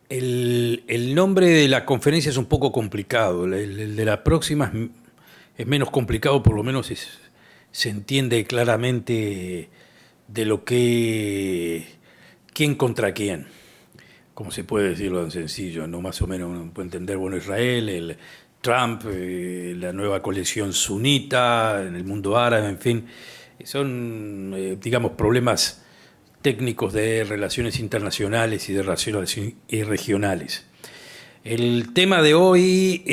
El nombre de la conferencia es un poco complicado. El de la próxima es menos complicado, por lo menos se entiende claramente de lo que quién contra quién. Como se puede decirlo tan sencillo, ¿no? Más o menos uno puede entender, bueno, Israel, Trump, la nueva coalición sunita en el mundo árabe, en fin, son, digamos, problemas técnicos de relaciones internacionales y de relaciones y regionales. El tema de hoy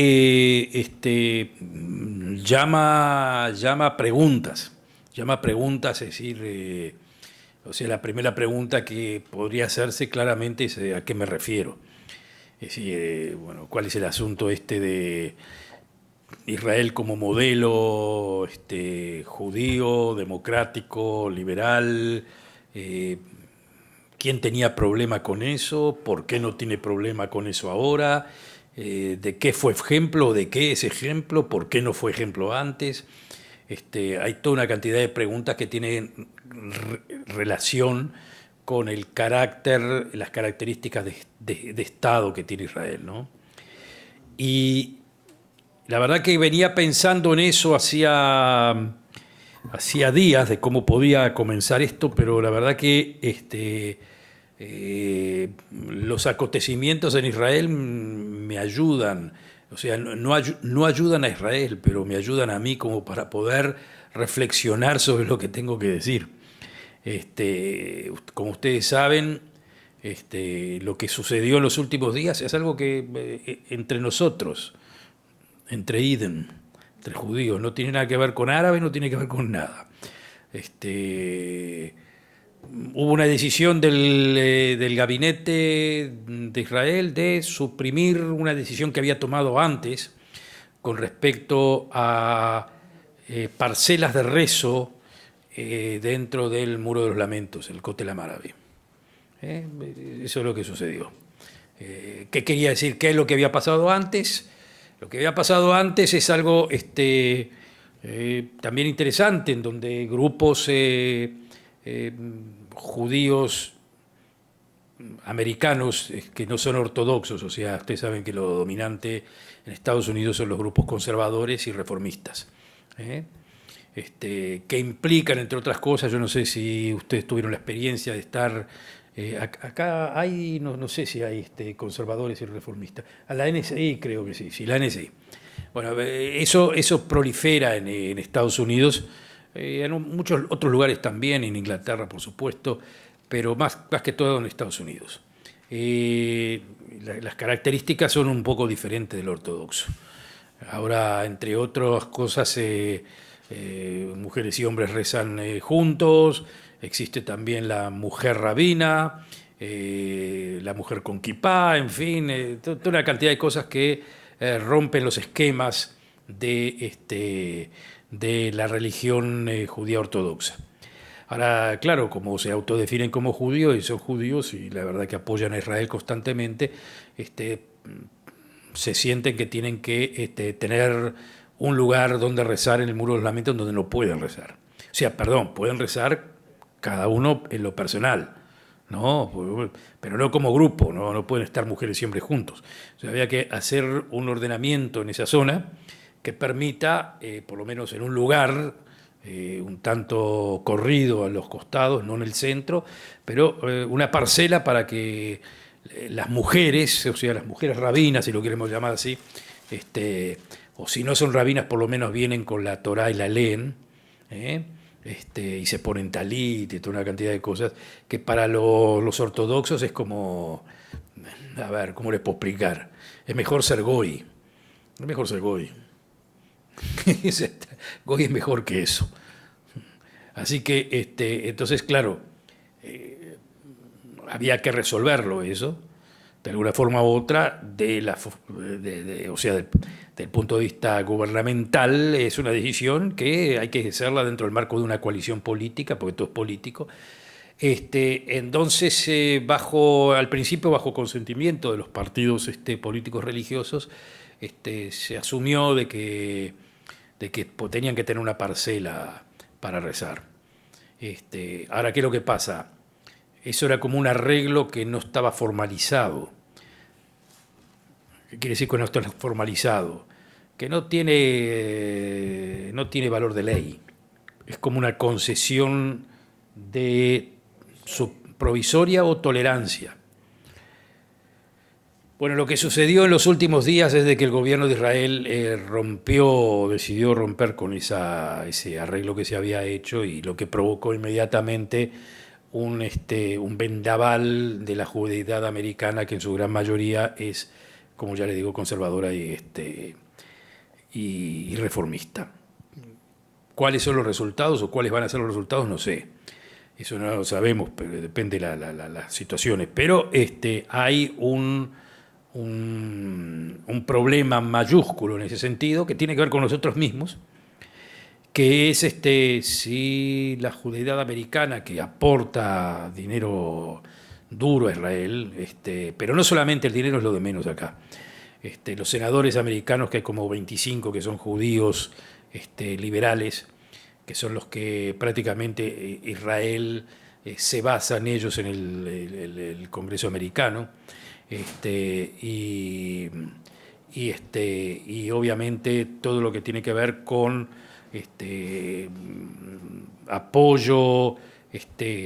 llama preguntas, es decir, o sea, la primera pregunta que podría hacerse claramente es a qué me refiero. Es decir, bueno, ¿cuál es el asunto este de Israel como modelo judío, democrático, liberal? Eh, ¿Quién tenía problema con eso? ¿Por qué no tiene problema con eso ahora? ¿De qué fue ejemplo? ¿De qué es ejemplo? ¿Por qué no fue ejemplo antes? Hay toda una cantidad de preguntas que tienen relación con el carácter, las características de Estado que tiene Israel, ¿no? Y la verdad que venía pensando en eso hacía días de cómo podía comenzar esto, pero la verdad que los acontecimientos en Israel me ayudan, o sea, no ayudan a Israel, pero me ayudan a mí como para poder reflexionar sobre lo que tengo que decir. Como ustedes saben, lo que sucedió en los últimos días es algo que entre nosotros, entre Iden, entre judíos, no tiene nada que ver con árabes, no tiene que ver con nada. Este, Hubo una decisión del gabinete de Israel de suprimir una decisión que había tomado antes con respecto a parcelas de rezo dentro del Muro de los Lamentos, el Kotel Amaraví. ¿Eh? Eso es lo que sucedió. ¿Qué quería decir? ¿Qué es lo que había pasado antes? Lo que había pasado antes es algo también interesante, en donde grupos eh, judíos americanos que no son ortodoxos, o sea, ustedes saben que lo dominante en Estados Unidos son los grupos conservadores y reformistas, ¿eh? Que implican, entre otras cosas, yo no sé si ustedes tuvieron la experiencia de estar, acá hay, no sé si hay conservadores y reformistas, a la NSI creo que sí, sí, la NSI. Bueno, eso prolifera en Estados Unidos, en muchos otros lugares también, en Inglaterra por supuesto, pero más que todo en Estados Unidos. Eh, las características son un poco diferentes del ortodoxo. Ahora, entre otras cosas, mujeres y hombres rezan juntos, existe también la mujer rabina, la mujer con kipá, en fin, toda una cantidad de cosas que rompen los esquemas de la religión judía ortodoxa. Ahora, claro, como se autodefinen como judíos y son judíos y la verdad que apoyan a Israel constantemente, se sienten que tienen que tener un lugar donde rezar en el Muro de los Lamentos donde no pueden rezar. O sea, perdón, pueden rezar cada uno en lo personal, ¿no? Pero no como grupo, no pueden estar mujeres y hombres juntos. O sea, había que hacer un ordenamiento en esa zona que permita, por lo menos en un lugar, un tanto corrido a los costados, no en el centro, pero una parcela para que las mujeres, o sea, las mujeres rabinas, si lo queremos llamar así, o si no son rabinas, por lo menos vienen con la Torá y la leen, ¿eh? Y se ponen talit y toda una cantidad de cosas, que para los ortodoxos es como, a ver, ¿cómo les puedo explicar? Es mejor ser goy, es mejor ser goy. Goy es mejor que eso. Así que, entonces, claro, había que resolverlo eso, de alguna forma u otra, o sea, del punto de vista gubernamental, es una decisión que hay que hacerla dentro del marco de una coalición política, porque todo es político. Entonces, al principio, bajo consentimiento de los partidos políticos religiosos, se asumió de que tenían que tener una parcela para rezar. Ahora, ¿qué es lo que pasa? Eso era como un arreglo que no estaba formalizado. ¿Qué quiere decir con esto formalizado? Que no tiene valor de ley. Es como una concesión de provisoria o tolerancia. Bueno, lo que sucedió en los últimos días es de que el gobierno de Israel decidió romper con ese arreglo que se había hecho, y lo que provocó inmediatamente un vendaval de la judeidad americana, que en su gran mayoría es, como ya les digo, conservadora y reformista. ¿Cuáles son los resultados o cuáles van a ser los resultados? No sé. Eso no lo sabemos, pero depende de las situaciones. Pero hay un problema mayúsculo en ese sentido, que tiene que ver con nosotros mismos, que es si la judeidad americana, que aporta dinero duro a Israel, pero no solamente el dinero es lo de menos acá. Los senadores americanos, que hay como 25 que son judíos liberales, que son los que prácticamente Israel se basa en ellos en el Congreso americano, y obviamente todo lo que tiene que ver con apoyo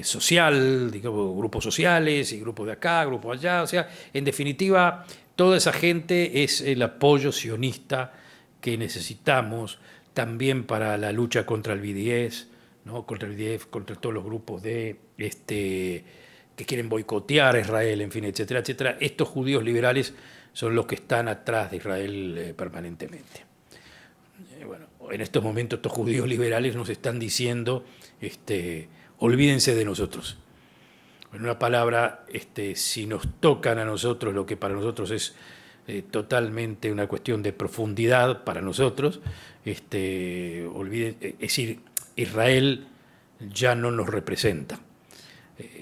social, digamos, grupos sociales y grupos de acá, grupos allá, o sea, en definitiva, toda esa gente es el apoyo sionista que necesitamos también para la lucha contra el BDS, ¿no? Contra el BDS, contra todos los grupos que quieren boicotear a Israel, en fin, etcétera, etcétera. Estos judíos liberales son los que están atrás de Israel permanentemente. Bueno, en estos momentos estos judíos liberales nos están diciendo, olvídense de nosotros. En una palabra, si nos tocan a nosotros lo que para nosotros es totalmente una cuestión de profundidad para nosotros, es decir, Israel ya no nos representa.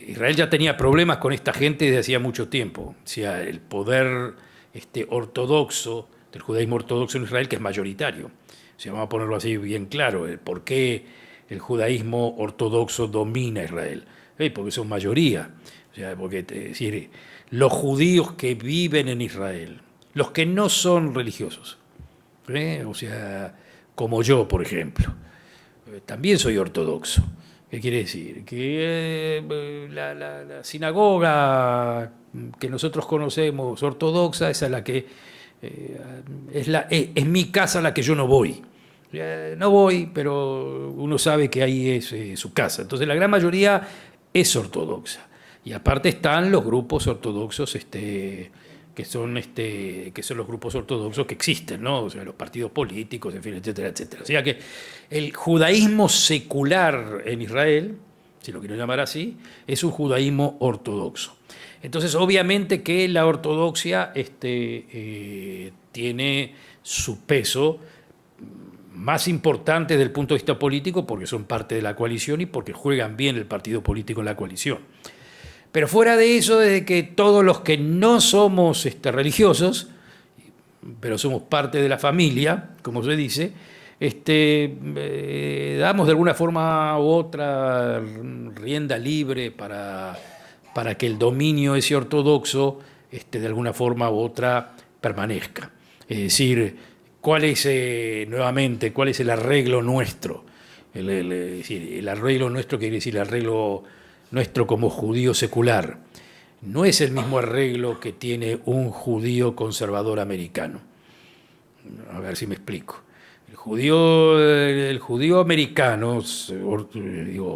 Israel ya tenía problemas con esta gente desde hacía mucho tiempo. O sea, el poder ortodoxo, del judaísmo ortodoxo en Israel, que es mayoritario. O sea, vamos a ponerlo así bien claro, por qué el judaísmo ortodoxo domina Israel. Porque son mayoría. O sea, porque es decir, los judíos que viven en Israel, los que no son religiosos, o sea, como yo, por ejemplo, también soy ortodoxo. ¿Qué quiere decir? Que la sinagoga que nosotros conocemos, ortodoxa, esa es la que es mi casa, a la que yo no voy. No voy, pero uno sabe que ahí es su casa. Entonces la gran mayoría es ortodoxa. Y aparte están los grupos ortodoxos que son los grupos ortodoxos que existen, ¿no? O sea, los partidos políticos, en fin, etcétera, etcétera. O sea que el judaísmo secular en Israel, si lo quiero llamar así, es un judaísmo ortodoxo. Entonces, obviamente que la ortodoxia tiene su peso más importante desde el punto de vista político, porque son parte de la coalición y porque juegan bien el partido político en la coalición. Pero fuera de eso, desde que todos los que no somos religiosos, pero somos parte de la familia, como se dice, damos de alguna forma u otra rienda libre para que el dominio ese ortodoxo de alguna forma u otra permanezca. Es decir, ¿cuál es el arreglo nuestro? El arreglo nuestro quiere decir el arreglo nuestro como judío secular. No es el mismo arreglo que tiene un judío conservador americano. A ver si me explico. El judío americano,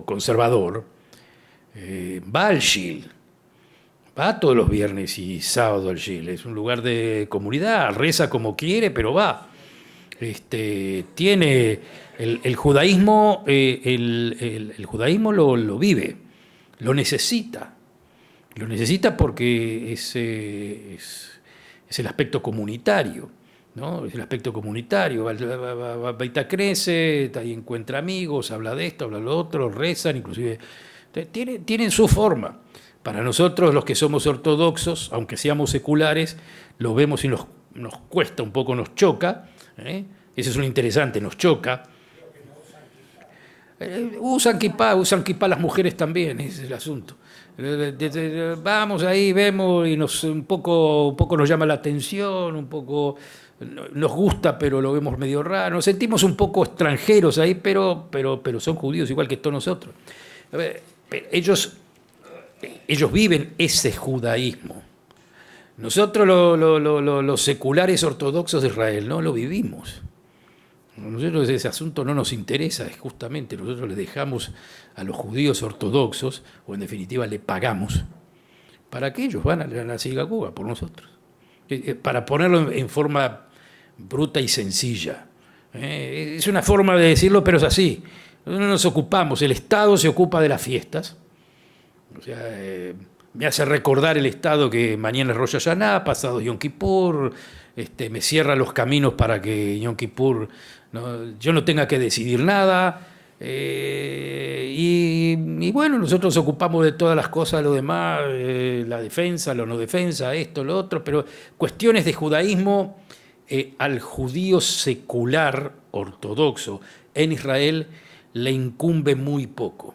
conservador, va al Shil, va todos los viernes y sábados al Shil. Es un lugar de comunidad, reza como quiere, pero va. Tiene el judaísmo, el judaísmo lo vive, lo necesita porque es el aspecto comunitario, ¿no? Es el aspecto comunitario. Va Beit Knesset, ahí encuentra amigos, habla de esto, habla de lo otro, rezan, inclusive tienen su forma. Para nosotros, los que somos ortodoxos, aunque seamos seculares, lo vemos y nos cuesta un poco, nos choca. Eso es lo interesante, nos choca. Usan kipá las mujeres también, ese es el asunto. Vamos ahí, vemos y un poco nos llama la atención, un poco nos gusta, pero lo vemos medio raro. Nos sentimos un poco extranjeros ahí, pero son judíos igual que todos nosotros. A ver, ellos viven ese judaísmo. Nosotros los seculares ortodoxos de Israel no lo vivimos. Nosotros ese asunto no nos interesa, es justamente nosotros les dejamos a los judíos ortodoxos, o en definitiva le pagamos, para que ellos van a la sinagoga por nosotros. Para ponerlo en forma bruta y sencilla. Es una forma de decirlo, pero es así. Nosotros nos ocupamos, el Estado se ocupa de las fiestas. O sea, me hace recordar el Estado que mañana es Rosh Hashanah, pasado Yom Kippur, me cierra los caminos para que Yom Kippur yo no tenga que decidir nada. Y bueno, nosotros nos ocupamos de todas las cosas, lo demás, la defensa, la no defensa, esto, lo otro, pero cuestiones de judaísmo al judío secular ortodoxo en Israel le incumbe muy poco.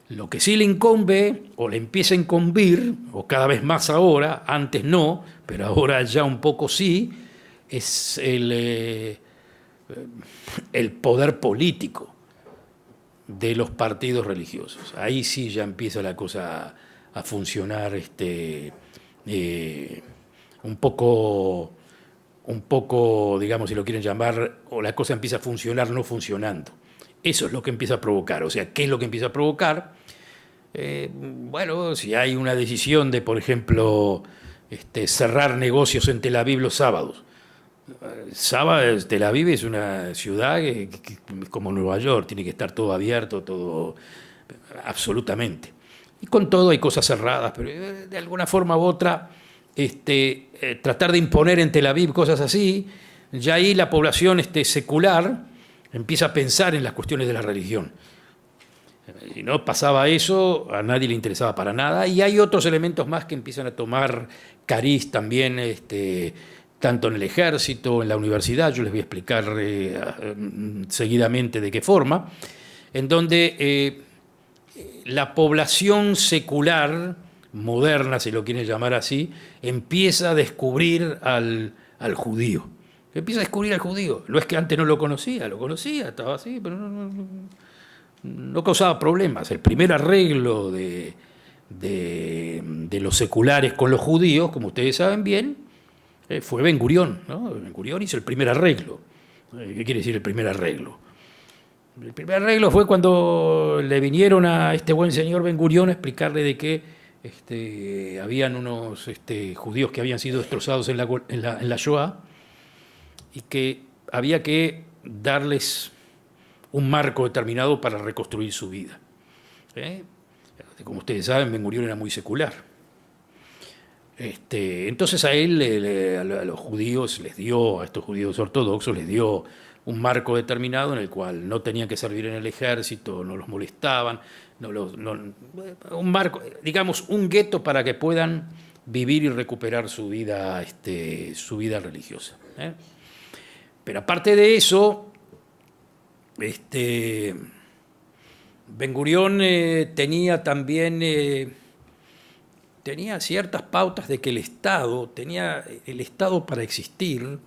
Lo que sí le incumbe, o le empieza a incumbir, o cada vez más ahora, antes no, pero ahora ya un poco sí, es el poder político de los partidos religiosos. Ahí sí ya empieza la cosa a funcionar un poco, digamos, si lo quieren llamar, o la cosa empieza a funcionar no funcionando. Eso es lo que empieza a provocar. O sea, ¿qué es lo que empieza a provocar? Bueno, si hay una decisión de, por ejemplo, cerrar negocios en Tel Aviv los sábados. Tel Aviv es una ciudad como Nueva York, tiene que estar todo abierto, todo absolutamente. Y con todo hay cosas cerradas, pero de alguna forma u otra, tratar de imponer en Tel Aviv cosas así, ya ahí la población secular empieza a pensar en las cuestiones de la religión. Si no pasaba eso, a nadie le interesaba para nada. Y hay otros elementos más que empiezan a tomar cariz también, tanto en el ejército, en la universidad, yo les voy a explicar seguidamente de qué forma, en donde la población secular, moderna, si lo quieren llamar así, empieza a descubrir al judío. Empieza a descubrir al judío. No es que antes no lo conocía, estaba así, pero no causaba problemas. El primer arreglo de los seculares con los judíos, como ustedes saben bien, fue Ben Gurión, ¿no? Ben Gurión hizo el primer arreglo. ¿Qué quiere decir el primer arreglo? El primer arreglo fue cuando le vinieron a este buen señor Ben Gurión a explicarle de que habían unos judíos que habían sido destrozados en la Shoah y que había que darles un marco determinado para reconstruir su vida. Como ustedes saben, Ben Gurión era muy secular. Entonces a él, a los judíos, a estos judíos ortodoxos, les dio un marco determinado en el cual no tenían que servir en el ejército, no los molestaban, un marco, digamos, un gueto para que puedan vivir y recuperar su vida religiosa. Pero aparte de eso, Ben Gurión tenía también tenía ciertas pautas de que el Estado para existir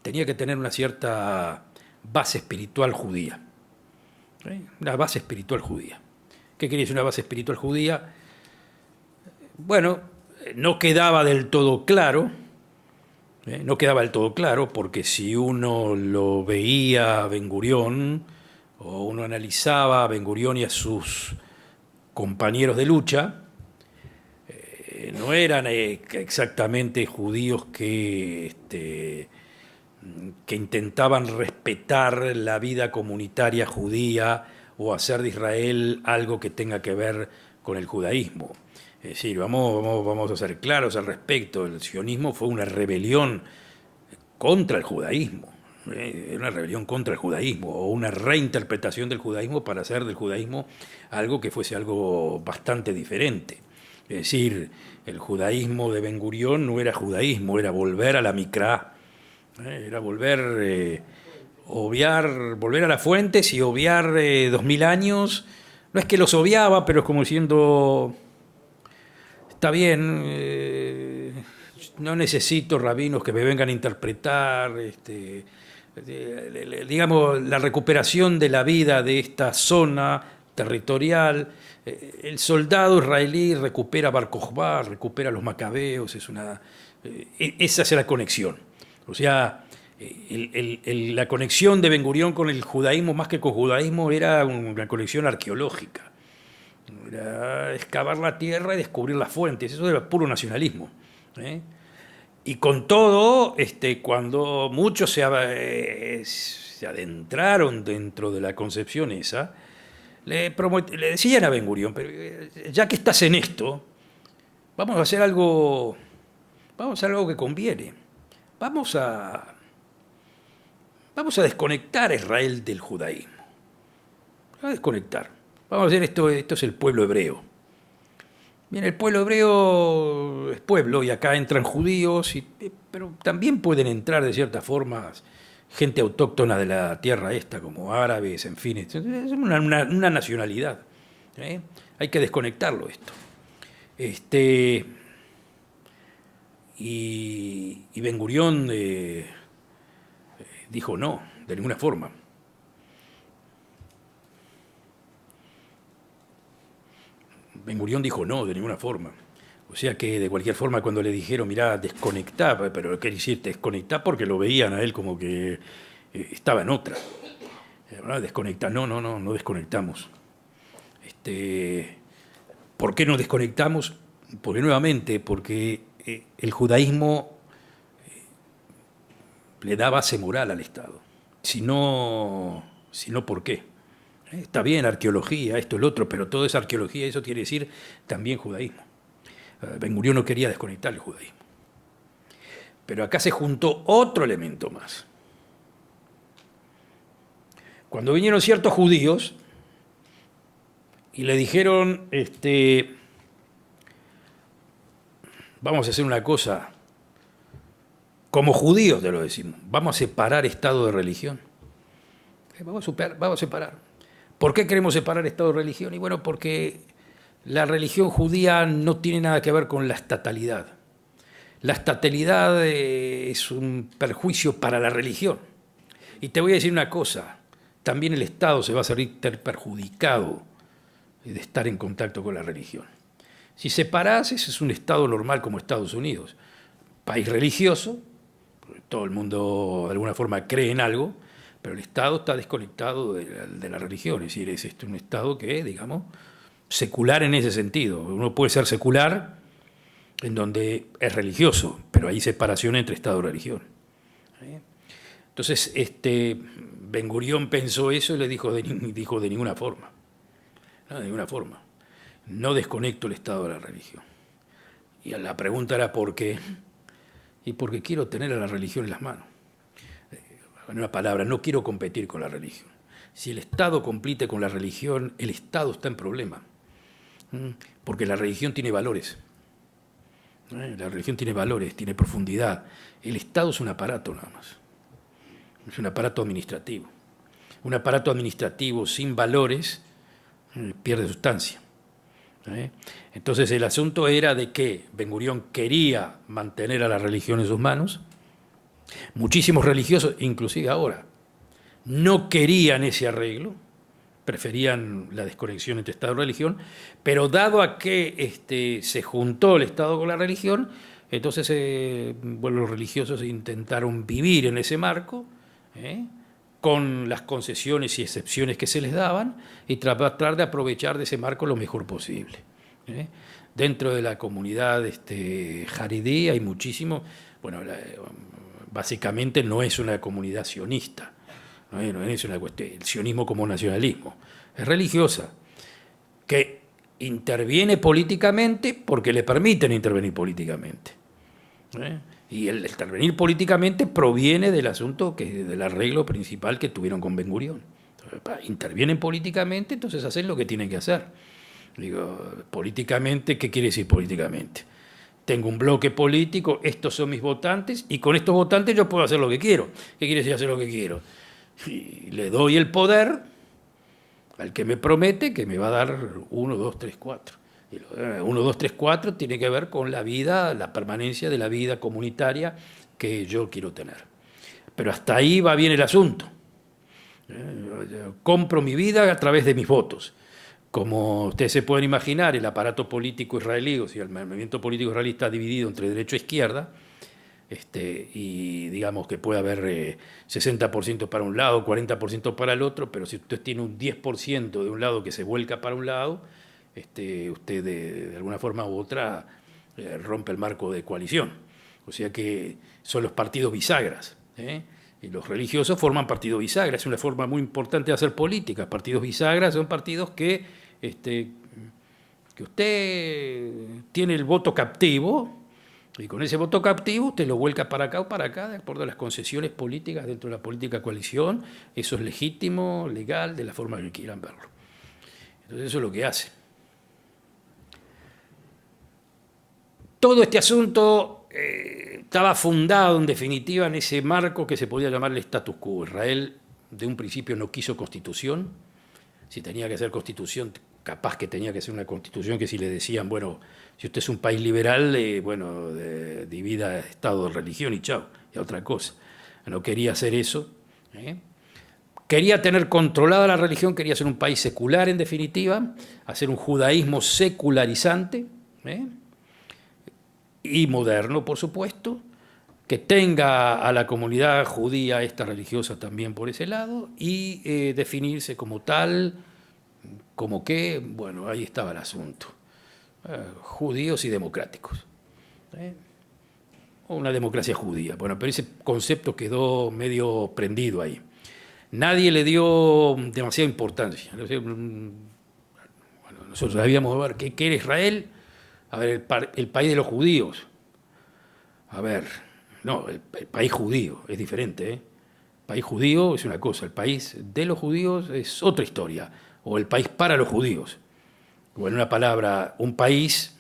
tenía que tener una cierta base espiritual judía. Una base espiritual judía. ¿Qué quería decir una base espiritual judía? Bueno, no quedaba del todo claro, porque si uno lo veía a Ben Gurión o uno analizaba a Ben Gurión y a sus compañeros de lucha, no eran exactamente judíos que intentaban respetar la vida comunitaria judía o hacer de Israel algo que tenga que ver con el judaísmo. Es decir, vamos a ser claros al respecto. El sionismo fue una rebelión contra el judaísmo. Una rebelión contra el judaísmo o una reinterpretación del judaísmo para hacer del judaísmo algo que fuese algo bastante diferente. Es decir, el judaísmo de Ben Gurión no era judaísmo, era volver a la Mikra, era volver volver a las fuentes y obviar 2000 años. No es que los obviaba, pero es como diciendo, está bien, no necesito rabinos que me vengan a interpretar, digamos, la recuperación de la vida de esta zona territorial. El soldado israelí recupera Bar Kokhba, recupera los macabeos, esa es la conexión. O sea, la conexión de Ben Gurión con el judaísmo, más que con judaísmo, era una conexión arqueológica. Era excavar la tierra y descubrir las fuentes. Eso era puro nacionalismo. Y con todo, cuando muchos se adentraron dentro de la concepción esa, le decían a Ben Gurión, pero ya que estás en esto, vamos a hacer algo que conviene. Vamos a desconectar a Israel del judaísmo. Vamos a desconectar. Vamos a hacer esto es el pueblo hebreo. Bien, el pueblo hebreo es pueblo y acá entran judíos, pero también pueden entrar de cierta forma gente autóctona de la tierra esta, como árabes, en fin. Es una nacionalidad. Hay que desconectarlo esto. Y Ben Gurión dijo no, de ninguna forma. Ben Gurión dijo no, de ninguna forma. O sea que de cualquier forma cuando le dijeron, mirá, desconectá, pero ¿qué decir? Desconectá porque lo veían a él como que estaba en otra. Desconectá, no desconectamos. ¿Por qué no desconectamos? Porque el judaísmo le da base moral al Estado. Si no, ¿por qué? Está bien, arqueología, esto, el otro, pero todo es arqueología, eso quiere decir también judaísmo. Ben Gurión no quería desconectar el judaísmo. Pero acá se juntó otro elemento más. Cuando vinieron ciertos judíos y le dijeron, vamos a hacer una cosa, como judíos te lo decimos, vamos a separar Estado de religión. Vamos a separar. ¿Por qué queremos separar Estado de religión? Y bueno, porque la religión judía no tiene nada que ver con la estatalidad. La estatalidad es un perjuicio para la religión. Y te voy a decir una cosa, también el Estado se va a salir perjudicado de estar en contacto con la religión. Si separás, ese es un Estado normal como Estados Unidos. País religioso, todo el mundo de alguna forma cree en algo, pero el Estado está desconectado de la religión, es decir, es un Estado que, digamos, secular en ese sentido. Uno puede ser secular en donde es religioso, pero hay separación entre Estado y religión. Entonces, Ben Gurión pensó eso y le dijo de ninguna forma. No, de ninguna forma. No desconecto el Estado de la religión. Y la pregunta era ¿por qué? Y porque quiero tener a la religión en las manos. En una palabra, no quiero competir con la religión. Si el Estado compite con la religión, el Estado está en problema. Porque la religión tiene valores. La religión tiene valores, tiene profundidad. El Estado es un aparato nada más. Es un aparato administrativo. Un aparato administrativo sin valores pierde sustancia. Entonces el asunto era de que Ben Gurión quería mantener a la religión en sus manos. Muchísimos religiosos, inclusive ahora, no querían ese arreglo, preferían la desconexión entre Estado y religión, pero dado a que se juntó el Estado con la religión, entonces los religiosos intentaron vivir en ese marco, con las concesiones y excepciones que se les daban, y tratar de aprovechar de ese marco lo mejor posible. Dentro de la comunidad jaredí hay muchísimo, básicamente no es una comunidad sionista, no es una cuestión, el sionismo como nacionalismo, es religiosa, que interviene políticamente porque le permiten intervenir políticamente. Y el intervenir políticamente proviene del asunto, del arreglo principal que tuvieron con Ben Gurión. Intervienen políticamente, entonces hacen lo que tienen que hacer. Digo, políticamente, ¿qué quiere decir políticamente? Tengo un bloque político, estos son mis votantes, y con estos votantes yo puedo hacer lo que quiero. ¿Qué quiere decir hacer lo que quiero? y le doy el poder al que me promete que me va a dar 1, 2, 3, 4. Y 1, 2, 3, 4 tiene que ver con la vida, la permanencia de la vida comunitaria que yo quiero tener. Pero hasta ahí va bien el asunto. Yo compro mi vida a través de mis votos. Como ustedes se pueden imaginar, el aparato político israelí, o sea, el movimiento político israelí está dividido entre derecha e izquierda, y digamos que puede haber 60% para un lado, 40% para el otro, pero si usted tiene un 10% de un lado que se vuelca para un lado, usted de alguna forma u otra rompe el marco de coalición. O sea que son los partidos bisagras, y los religiosos forman partidos bisagras. Es una forma muy importante de hacer política. Partidos bisagras son partidos que usted tiene el voto captivo, y con ese voto captivo usted lo vuelca para acá o para acá, de acuerdo a las concesiones políticas dentro de la política coalición. Eso es legítimo, legal, de la forma que quieran verlo. Entonces eso es lo que hace. Todo este asunto estaba fundado, en definitiva, en ese marco que se podía llamar el status quo. Israel, de un principio, no quiso constitución. Si tenía que ser constitución, capaz que tenía que ser una constitución que si le decían, bueno, si usted es un país liberal, divida Estado de religión y chao, y otra cosa. No quería hacer eso. Quería tener controlada la religión, quería ser un país secular, en definitiva, hacer un judaísmo secularizante, y moderno, por supuesto, que tenga a la comunidad judía, esta religiosa también por ese lado, y definirse como tal, como que, bueno, ahí estaba el asunto. Judíos y democráticos. O una democracia judía. Bueno, pero ese concepto quedó medio prendido ahí. Nadie le dio demasiada importancia. Bueno, nosotros sabíamos ver qué era Israel. A ver, el país de los judíos. A ver, no, el país judío es diferente. El país judío es una cosa, el país de los judíos es otra historia. O el país para los judíos. O en una palabra, un país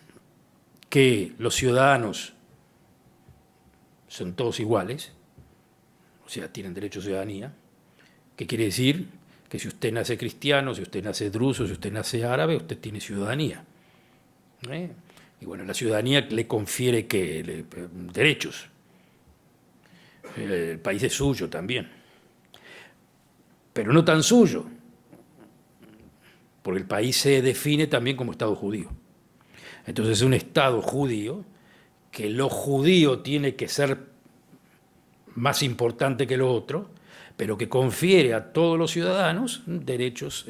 que los ciudadanos son todos iguales, o sea, tienen derecho a ciudadanía, que quiere decir que si usted nace cristiano, si usted nace druso, si usted nace árabe, usted tiene ciudadanía. Y bueno, la ciudadanía le confiere derechos. El país es suyo también. Pero no tan suyo, porque el país se define también como Estado judío. Entonces es un Estado judío que lo judío tiene que ser más importante que lo otro, pero que confiere a todos los ciudadanos derechos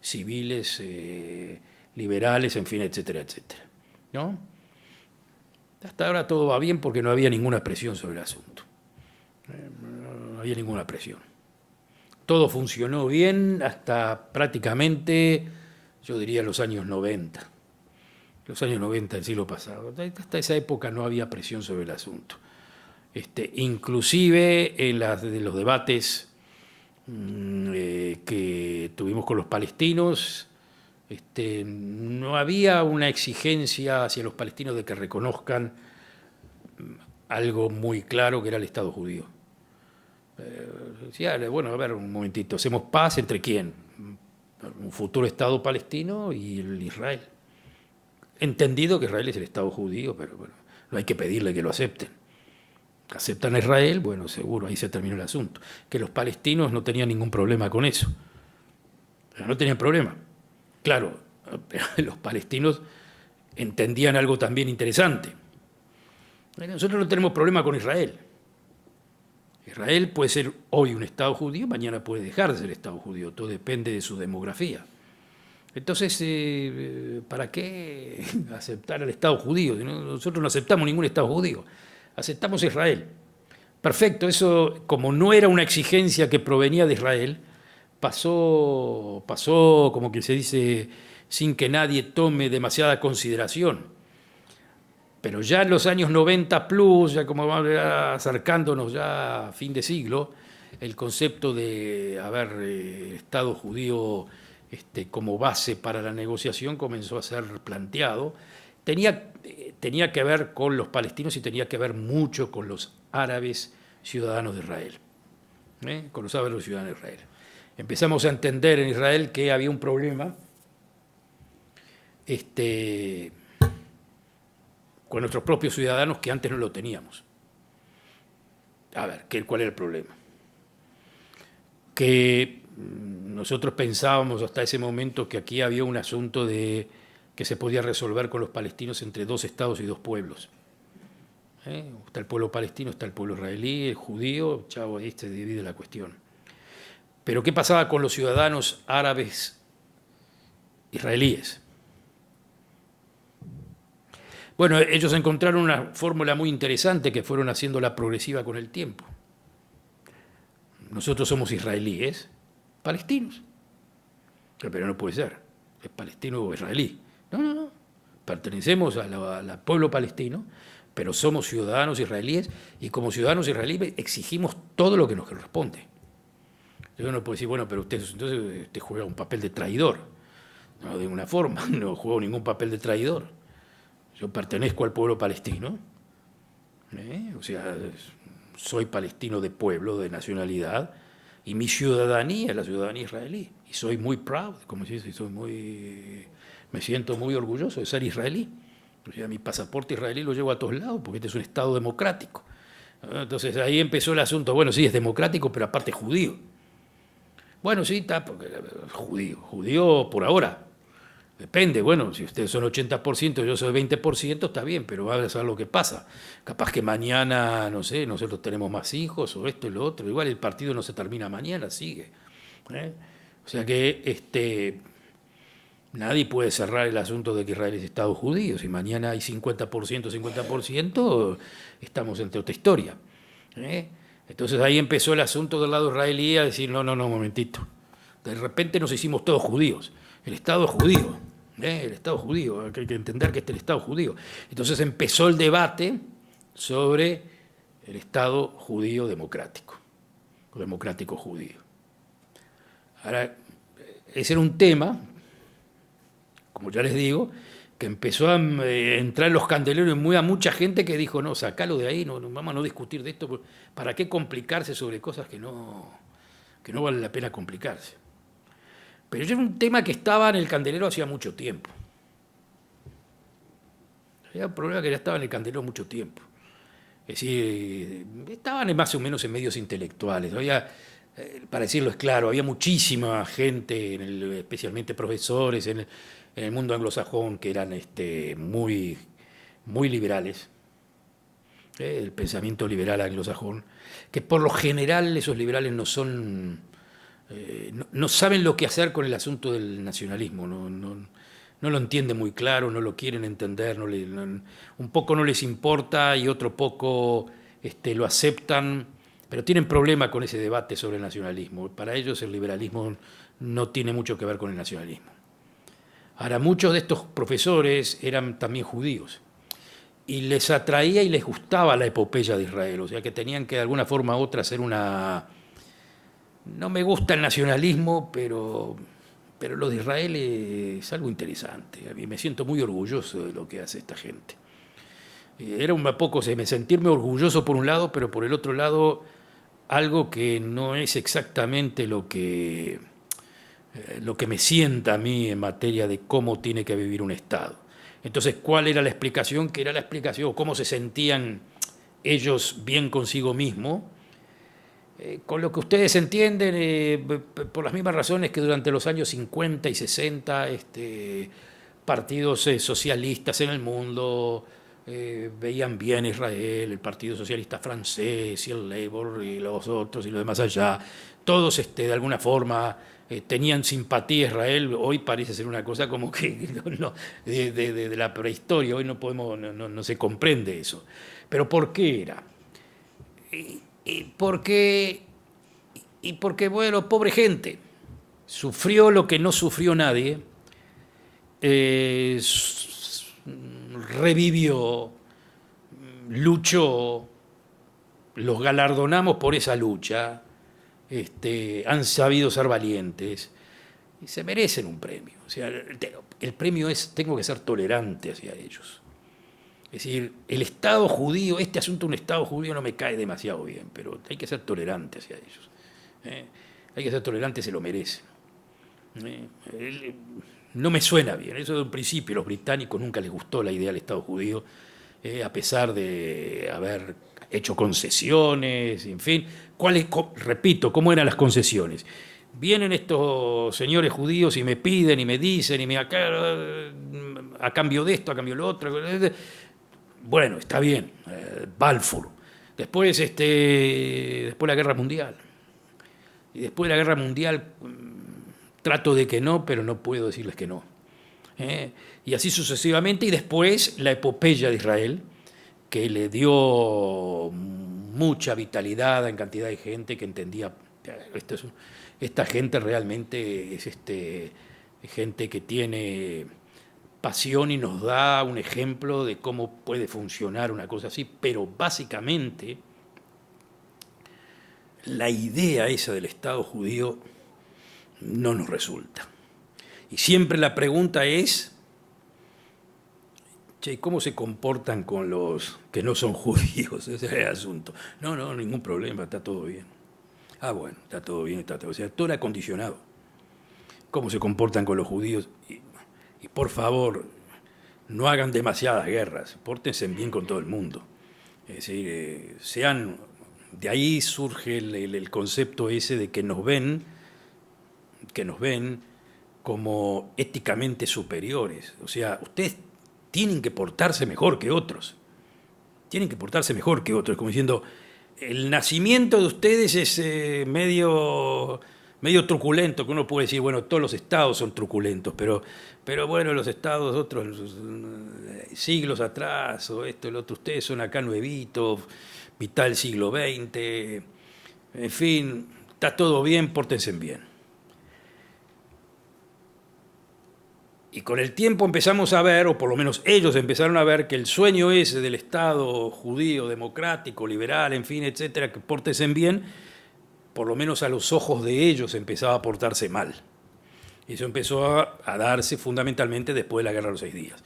civiles, liberales, en fin, etcétera, etcétera. ¿No? Hasta ahora todo va bien porque no había ninguna presión sobre el asunto. No había ninguna presión. Todo funcionó bien hasta prácticamente, yo diría, los años 90. Los años 90 del siglo pasado. Hasta esa época no había presión sobre el asunto. Inclusive en los debates que tuvimos con los palestinos, no había una exigencia hacia los palestinos de que reconozcan algo muy claro que era el Estado judío. Decía, bueno, a ver, un momentito, ¿hacemos paz entre quién? Un futuro Estado palestino y el Israel. Entendido que Israel es el Estado judío, pero bueno, no hay que pedirle que lo acepten. Aceptan a Israel, bueno, seguro, ahí se terminó el asunto. Que los palestinos no tenían ningún problema con eso. No tenían problema. Claro, los palestinos entendían algo también interesante. Nosotros no tenemos problema con Israel. Israel puede ser hoy un Estado judío, mañana puede dejar de ser Estado judío, todo depende de su demografía. Entonces, ¿para qué aceptar al Estado judío? Nosotros no aceptamos ningún Estado judío, aceptamos a Israel. Perfecto, eso como no era una exigencia que provenía de Israel, pasó como que se dice, sin que nadie tome demasiada consideración. Pero ya en los años 90 plus, ya como vamos acercándonos ya a fin de siglo, el concepto de Estado judío como base para la negociación comenzó a ser planteado. Tenía que ver con los palestinos y tenía que ver mucho con los árabes ciudadanos de Israel. con los árabes y los ciudadanos de Israel. Empezamos a entender en Israel que había un problema con nuestros propios ciudadanos que antes no lo teníamos. A ver, ¿cuál era el problema? Que nosotros pensábamos hasta ese momento que aquí había un asunto que se podía resolver con los palestinos entre dos estados y dos pueblos. Está el pueblo palestino, está el pueblo israelí, el judío, chavo, ahí se divide la cuestión. Pero ¿qué pasaba con los ciudadanos árabes israelíes? Bueno, ellos encontraron una fórmula muy interesante que fueron haciéndola progresiva con el tiempo. Nosotros somos israelíes, palestinos. Pero no puede ser, es palestino o israelí. No. Pertenecemos al pueblo palestino, pero somos ciudadanos israelíes y como ciudadanos israelíes exigimos todo lo que nos corresponde. Yo no puedo decir, bueno, pero usted juega un papel de traidor. No, de una forma, no juego ningún papel de traidor. Yo pertenezco al pueblo palestino, o sea, soy palestino de pueblo, de nacionalidad, y mi ciudadanía es la ciudadanía israelí. Y soy muy proud, como se dice, me siento muy orgulloso de ser israelí. O sea, mi pasaporte israelí lo llevo a todos lados, porque este es un Estado democrático. Entonces ahí empezó el asunto, bueno, sí, es democrático, pero aparte es judío. Bueno, sí, está, porque judío por ahora. Depende, bueno, si ustedes son 80%, yo soy 20%, está bien, pero va a saber lo que pasa. Capaz que mañana, no sé, nosotros tenemos más hijos o esto y lo otro. Igual el partido no se termina mañana, sigue. O sea que nadie puede cerrar el asunto de que Israel es Estado judío. Si mañana hay 50%, estamos entre otra historia. Entonces ahí empezó el asunto del lado israelí a decir, no, momentito. De repente nos hicimos todos judíos. El Estado es judío. El Estado judío, hay que entender que este es el Estado judío. Entonces empezó el debate sobre el Estado judío democrático, o democrático judío. Ahora, ese era un tema, como ya les digo, que empezó a entrar en los candeleros y a mucha gente que dijo, no, sacalo de ahí, no, vamos a no discutir de esto, ¿para qué complicarse sobre cosas que no vale la pena complicarse? Pero era un tema que estaba en el candelero hacía mucho tiempo. Era un problema que ya estaba en el candelero mucho tiempo. Es decir, estaban más o menos en medios intelectuales. Para decirlo es claro, había muchísima gente, especialmente profesores en el mundo anglosajón, que eran muy liberales. El pensamiento liberal anglosajón, que por lo general esos liberales no saben lo que hacer con el asunto del nacionalismo, no lo entienden muy claro, no lo quieren entender, un poco no les importa y otro poco lo aceptan, pero tienen problema con ese debate sobre el nacionalismo. Para ellos el liberalismo no tiene mucho que ver con el nacionalismo. Ahora, muchos de estos profesores eran también judíos y les atraía y les gustaba la epopeya de Israel, o sea que tenían que de alguna forma u otra hacer una... No me gusta el nacionalismo, pero lo de Israel es algo interesante. A mí me siento muy orgulloso de lo que hace esta gente. Era un poco sentirme orgulloso por un lado, pero por el otro lado algo que no es exactamente lo que me sienta a mí en materia de cómo tiene que vivir un Estado. Entonces, ¿cuál era la explicación? ¿Qué era la explicación? ¿Cómo se sentían ellos bien consigo mismos? Con lo que ustedes entienden, por las mismas razones que durante los años 50 y 60 partidos socialistas en el mundo veían bien Israel, el Partido Socialista Francés y el Labour y los otros y los demás allá, todos de alguna forma tenían simpatía a Israel. Hoy parece ser una cosa como que de la prehistoria, hoy no se comprende eso. ¿Pero por qué era? Porque, bueno, pobre gente, sufrió lo que no sufrió nadie, revivió, luchó, los galardonamos por esa lucha, han sabido ser valientes y se merecen un premio. O sea, el premio es, tengo que ser tolerante hacia ellos. Es decir, el Estado judío, este asunto de un Estado judío no me cae demasiado bien, pero hay que ser tolerante hacia ellos. ¿eh? Hay que ser tolerante, se lo merece. No me suena bien, eso de un principio. Los británicos nunca les gustó la idea del Estado judío, a pesar de haber hecho concesiones, en fin. Repito, ¿cómo eran las concesiones? Vienen estos señores judíos y me piden y me dicen, a cambio de esto, a cambio de lo otro. Bueno, está bien, Balfour. Después la Guerra Mundial. Y después de la Guerra Mundial trato de que no, pero no puedo decirles que no. Y así sucesivamente. Y después la epopeya de Israel, que le dio mucha vitalidad en cantidad de gente que entendía, esta gente realmente es gente que tiene pasión y nos da un ejemplo de cómo puede funcionar una cosa así, pero básicamente la idea esa del Estado judío no nos resulta. Y siempre la pregunta es, che, ¿cómo se comportan con los que no son judíos? Ese es el asunto. No, ningún problema, está todo bien. Ah, bueno, está todo bien, está todo. O sea, todo era condicionado. ¿Cómo se comportan con los judíos? Y por favor, no hagan demasiadas guerras, pórtense bien con todo el mundo. Es decir, de ahí surge el concepto ese de que nos ven como éticamente superiores. O sea, ustedes tienen que portarse mejor que otros. Tienen que portarse mejor que otros. Como diciendo, el nacimiento de ustedes es medio truculento, que uno puede decir, bueno, todos los estados son truculentos, pero bueno, los estados otros siglos atrás, o esto, el otro, ustedes son acá nuevitos, mitad del siglo XX, en fin, está todo bien, pórtense bien. Y con el tiempo empezamos a ver, o por lo menos ellos empezaron a ver, que el sueño ese del Estado judío, democrático, liberal, en fin, etcétera, que pórtense bien, por lo menos a los ojos de ellos empezaba a portarse mal. Y eso empezó a darse fundamentalmente después de la Guerra de los 6 días.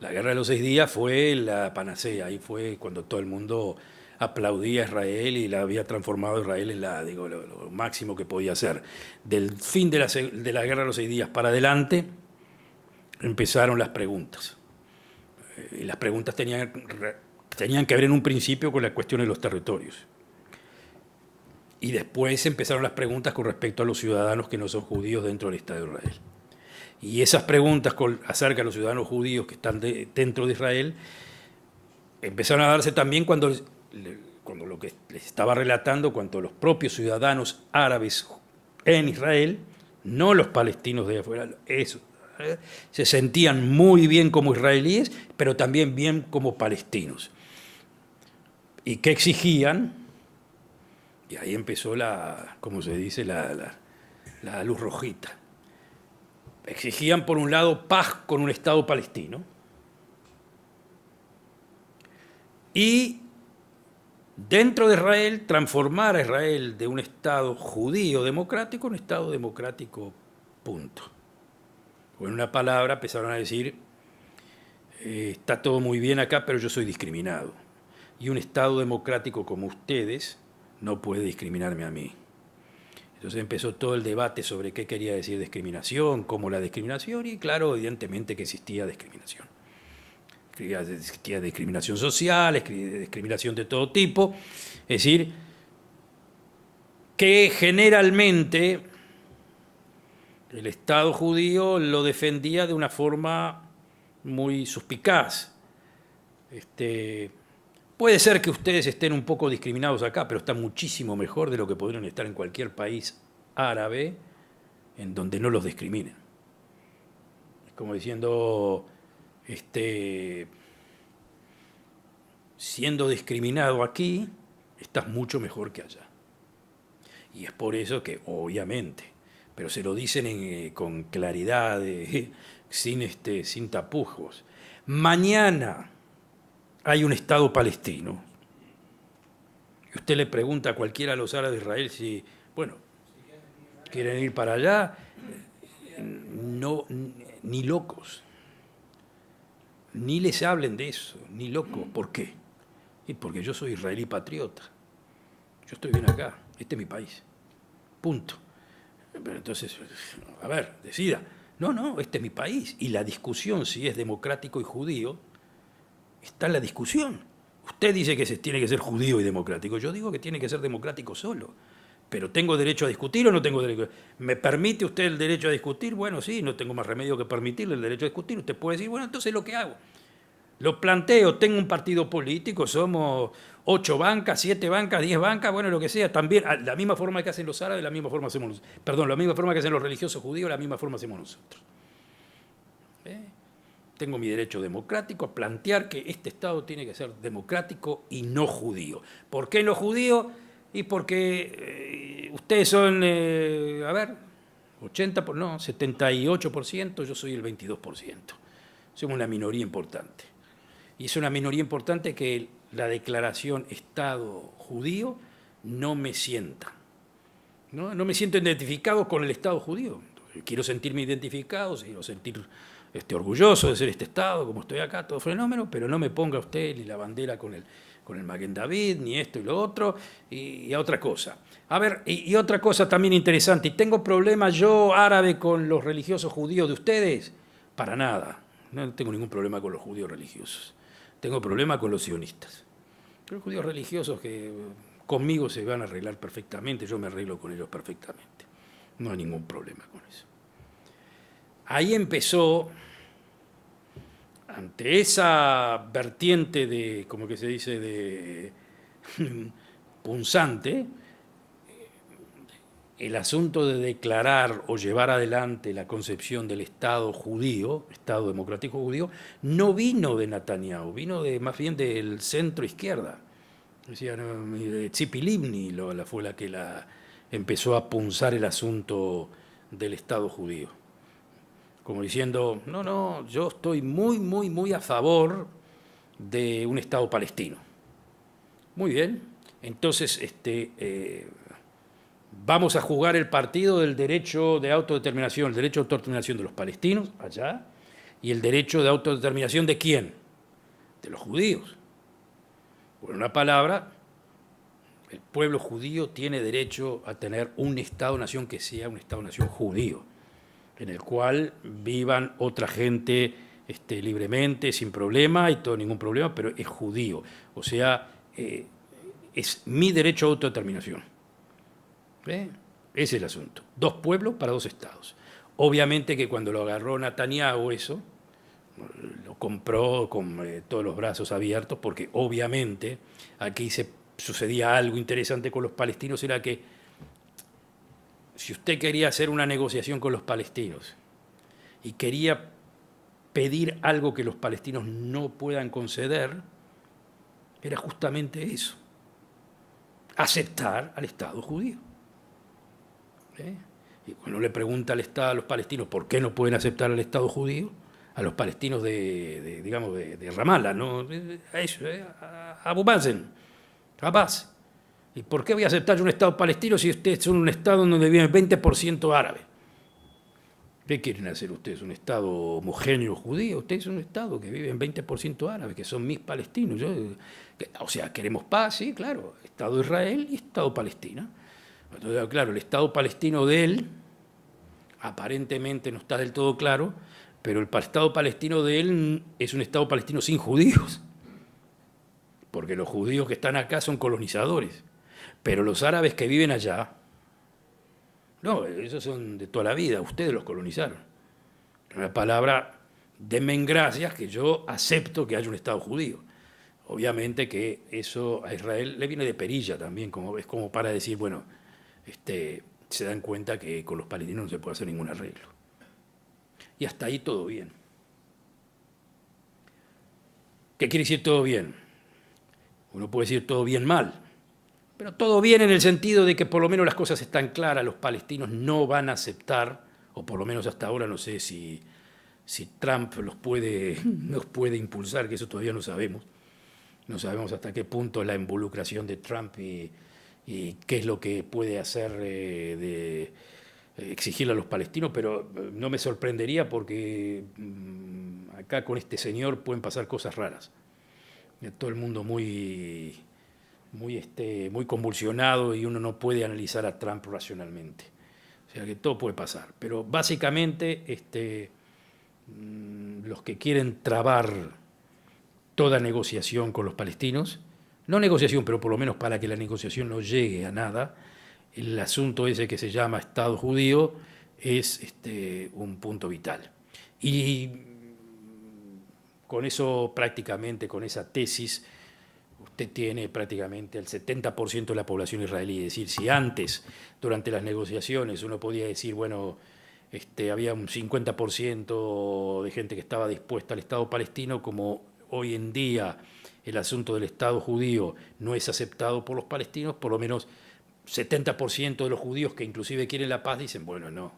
La Guerra de los 6 días fue la panacea, ahí fue cuando todo el mundo aplaudía a Israel y la había transformado a Israel en lo máximo que podía hacer. Del fin de la Guerra de los 6 días para adelante empezaron las preguntas. Y las preguntas tenían que ver en un principio con la cuestión de los territorios. Y después empezaron las preguntas con respecto a los ciudadanos que no son judíos dentro del Estado de Israel. Y esas preguntas acerca de los ciudadanos judíos que están dentro de Israel empezaron a darse también cuando lo que les estaba relatando, cuando los propios ciudadanos árabes en Israel, no los palestinos de afuera, se sentían muy bien como israelíes, pero también bien como palestinos. ¿Y qué exigían? Y ahí empezó como se dice, la luz rojita. Exigían, por un lado, paz con un Estado palestino y dentro de Israel transformar a Israel de un Estado judío democrático a un Estado democrático, punto. O en una palabra empezaron a decir, está todo muy bien acá, pero yo soy discriminado. Y un Estado democrático como ustedes no puede discriminarme a mí. Entonces empezó todo el debate sobre qué quería decir discriminación, cómo la discriminación, y claro, evidentemente que existía discriminación. Existía discriminación social, discriminación de todo tipo. Es decir, que generalmente el Estado judío lo defendía de una forma muy suspicaz. Puede ser que ustedes estén un poco discriminados acá, pero están muchísimo mejor de lo que podrían estar en cualquier país árabe en donde no los discriminen. Es como diciendo, siendo discriminado aquí, estás mucho mejor que allá. Y es por eso que, obviamente, pero se lo dicen con claridad, sin tapujos. Mañana hay un Estado palestino. Y usted le pregunta a cualquiera de los árabes de Israel si, bueno, quieren ir para allá. No, ni locos. Ni les hablen de eso, ni locos. ¿Por qué? Y porque yo soy israelí patriota. Yo estoy bien acá. Este es mi país. punto. Pero entonces, a ver, decida. No, este es mi país. Y la discusión si es democrático y judío está en la discusión. Usted dice que tiene que ser judío y democrático. Yo digo que tiene que ser democrático solo. Pero ¿tengo derecho a discutir o no tengo derecho? ¿Me permite usted el derecho a discutir? Bueno, sí, no tengo más remedio que permitirle el derecho a discutir. Usted puede decir, bueno, entonces lo que hago. Lo planteo, tengo un partido político, somos 8 bancas, 7 bancas, 10 bancas, bueno, lo que sea. También, la misma forma que hacen los árabes, la misma forma hacemos nosotros. Perdón, la misma forma que hacen los religiosos judíos, la misma forma hacemos nosotros. Tengo mi derecho democrático a plantear que este Estado tiene que ser democrático y no judío. ¿Por qué no judío? Y porque ustedes son, 78%, yo soy el 22%. Somos una minoría importante. Y es una minoría importante que la declaración Estado judío no me sienta. No me siento identificado con el Estado judío. Quiero sentirme identificado, quiero sentir orgulloso de ser este Estado, como estoy acá, todo fenómeno, pero no me ponga usted ni la bandera con el Maguen David, ni esto y lo otro, y a otra cosa. A ver, y otra cosa también interesante, ¿y tengo problemas yo árabe con los religiosos judíos de ustedes? Para nada, no tengo ningún problema con los judíos religiosos, tengo problema con los sionistas. Los judíos religiosos que conmigo se van a arreglar perfectamente, yo me arreglo con ellos perfectamente, no hay ningún problema con eso. Ahí empezó, ante esa vertiente de, como que se dice, de punzante, el asunto de declarar o llevar adelante la concepción del Estado judío, Estado democrático judío, no vino de Netanyahu, vino más bien del centro izquierda. Decía, Tzipi Livni fue la que empezó a punzar el asunto del Estado judío. Como diciendo, no, yo estoy muy a favor de un Estado palestino. Muy bien, entonces vamos a jugar el partido del derecho de autodeterminación, el derecho de autodeterminación de los palestinos, allá, y el derecho de autodeterminación ¿de quién? De los judíos. Por una palabra, el pueblo judío tiene derecho a tener un Estado-nación que sea un Estado-nación judío, en el cual vivan otra gente libremente, sin problema y todo ningún problema, pero es judío. O sea, es mi derecho a autodeterminación. Ese es el asunto. 2 pueblos para 2 estados. Obviamente que cuando lo agarró Netanyahu eso, lo compró con todos los brazos abiertos, porque obviamente aquí sucedía algo interesante con los palestinos, era que si usted quería hacer una negociación con los palestinos y quería pedir algo que los palestinos no puedan conceder, era justamente eso, aceptar al Estado judío. Y cuando le pregunta al Estado a los palestinos por qué no pueden aceptar al Estado judío, a los palestinos de Ramallah, ¿no? A Abu Mazen, Abbas. ¿Y por qué voy a aceptar yo un Estado palestino si ustedes son un Estado donde vive el 20% árabe? ¿Qué quieren hacer ustedes? ¿Un Estado homogéneo judío? Ustedes son un Estado que vive en 20% árabe, que son mis palestinos. O sea, queremos paz, sí, claro. Estado de Israel y Estado Palestina. Entonces, claro, el Estado palestino de él, aparentemente no está del todo claro, pero el Estado palestino de él es un Estado palestino sin judíos. Porque los judíos que están acá son colonizadores. Pero los árabes que viven allá, no, esos son de toda la vida, ustedes los colonizaron. En una palabra, denme gracias que yo acepto que haya un Estado judío. Obviamente que eso a Israel le viene de perilla también, es como para decir, bueno, se dan cuenta que con los palestinos no se puede hacer ningún arreglo. Y hasta ahí todo bien. ¿Qué quiere decir todo bien? Uno puede decir todo bien mal. Pero todo bien en el sentido de que por lo menos las cosas están claras, los palestinos no van a aceptar, o por lo menos hasta ahora no sé si Trump nos puede impulsar, que eso todavía no sabemos. No sabemos hasta qué punto es la involucración de Trump y qué es lo que puede hacer de exigirle a los palestinos, pero no me sorprendería porque acá con este señor pueden pasar cosas raras. Todo el mundo muy muy convulsionado y uno no puede analizar a Trump racionalmente. O sea que todo puede pasar. Pero básicamente los que quieren trabar toda negociación con los palestinos, no negociación, pero por lo menos para que la negociación no llegue a nada, el asunto ese que se llama Estado judío es un punto vital. Y con eso prácticamente, con esa tesis, usted tiene prácticamente el 70% de la población israelí. Es decir, si antes, durante las negociaciones, uno podía decir, bueno, había un 50% de gente que estaba dispuesta al Estado palestino, como hoy en día el asunto del Estado judío no es aceptado por los palestinos, por lo menos 70% de los judíos que inclusive quieren la paz dicen, bueno,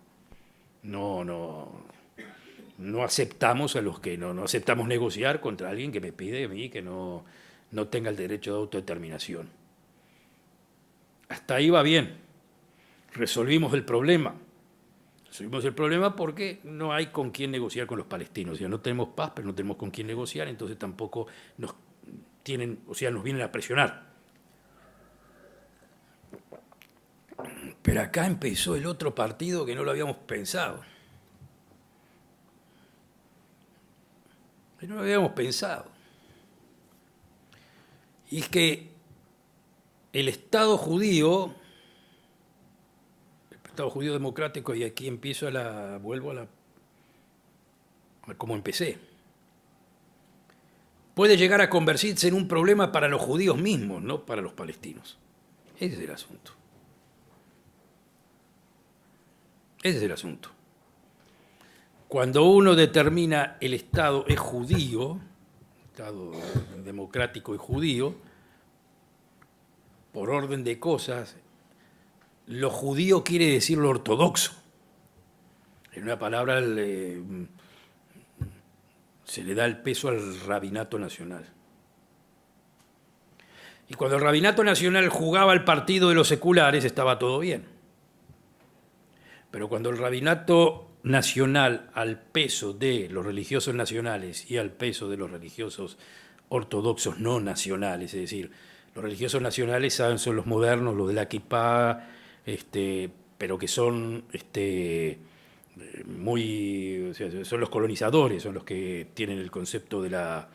no aceptamos a los que no aceptamos negociar contra alguien que me pide a mí que no tenga el derecho de autodeterminación. Hasta ahí va bien. Resolvimos el problema. Resolvimos el problema porque no hay con quién negociar con los palestinos. O sea, no tenemos paz, pero no tenemos con quién negociar, entonces tampoco nos vienen a presionar. Pero acá empezó el otro partido que no lo habíamos pensado. No lo habíamos pensado. Y es que el Estado judío democrático, y aquí vuelvo a cómo empecé, puede llegar a convertirse en un problema para los judíos mismos, no para los palestinos. Ese es el asunto. Ese es el asunto. Cuando uno determina el Estado es judío, Estado democrático y judío, por orden de cosas, lo judío quiere decir lo ortodoxo. En una palabra se le da el peso al rabinato nacional. Y cuando el rabinato nacional jugaba al partido de los seculares estaba todo bien. Pero cuando el rabinato nacional al peso de los religiosos nacionales y al peso de los religiosos ortodoxos no nacionales, es decir, los religiosos nacionales son los modernos, los de la kipá, pero que son o sea, son los colonizadores, son los que tienen el concepto de la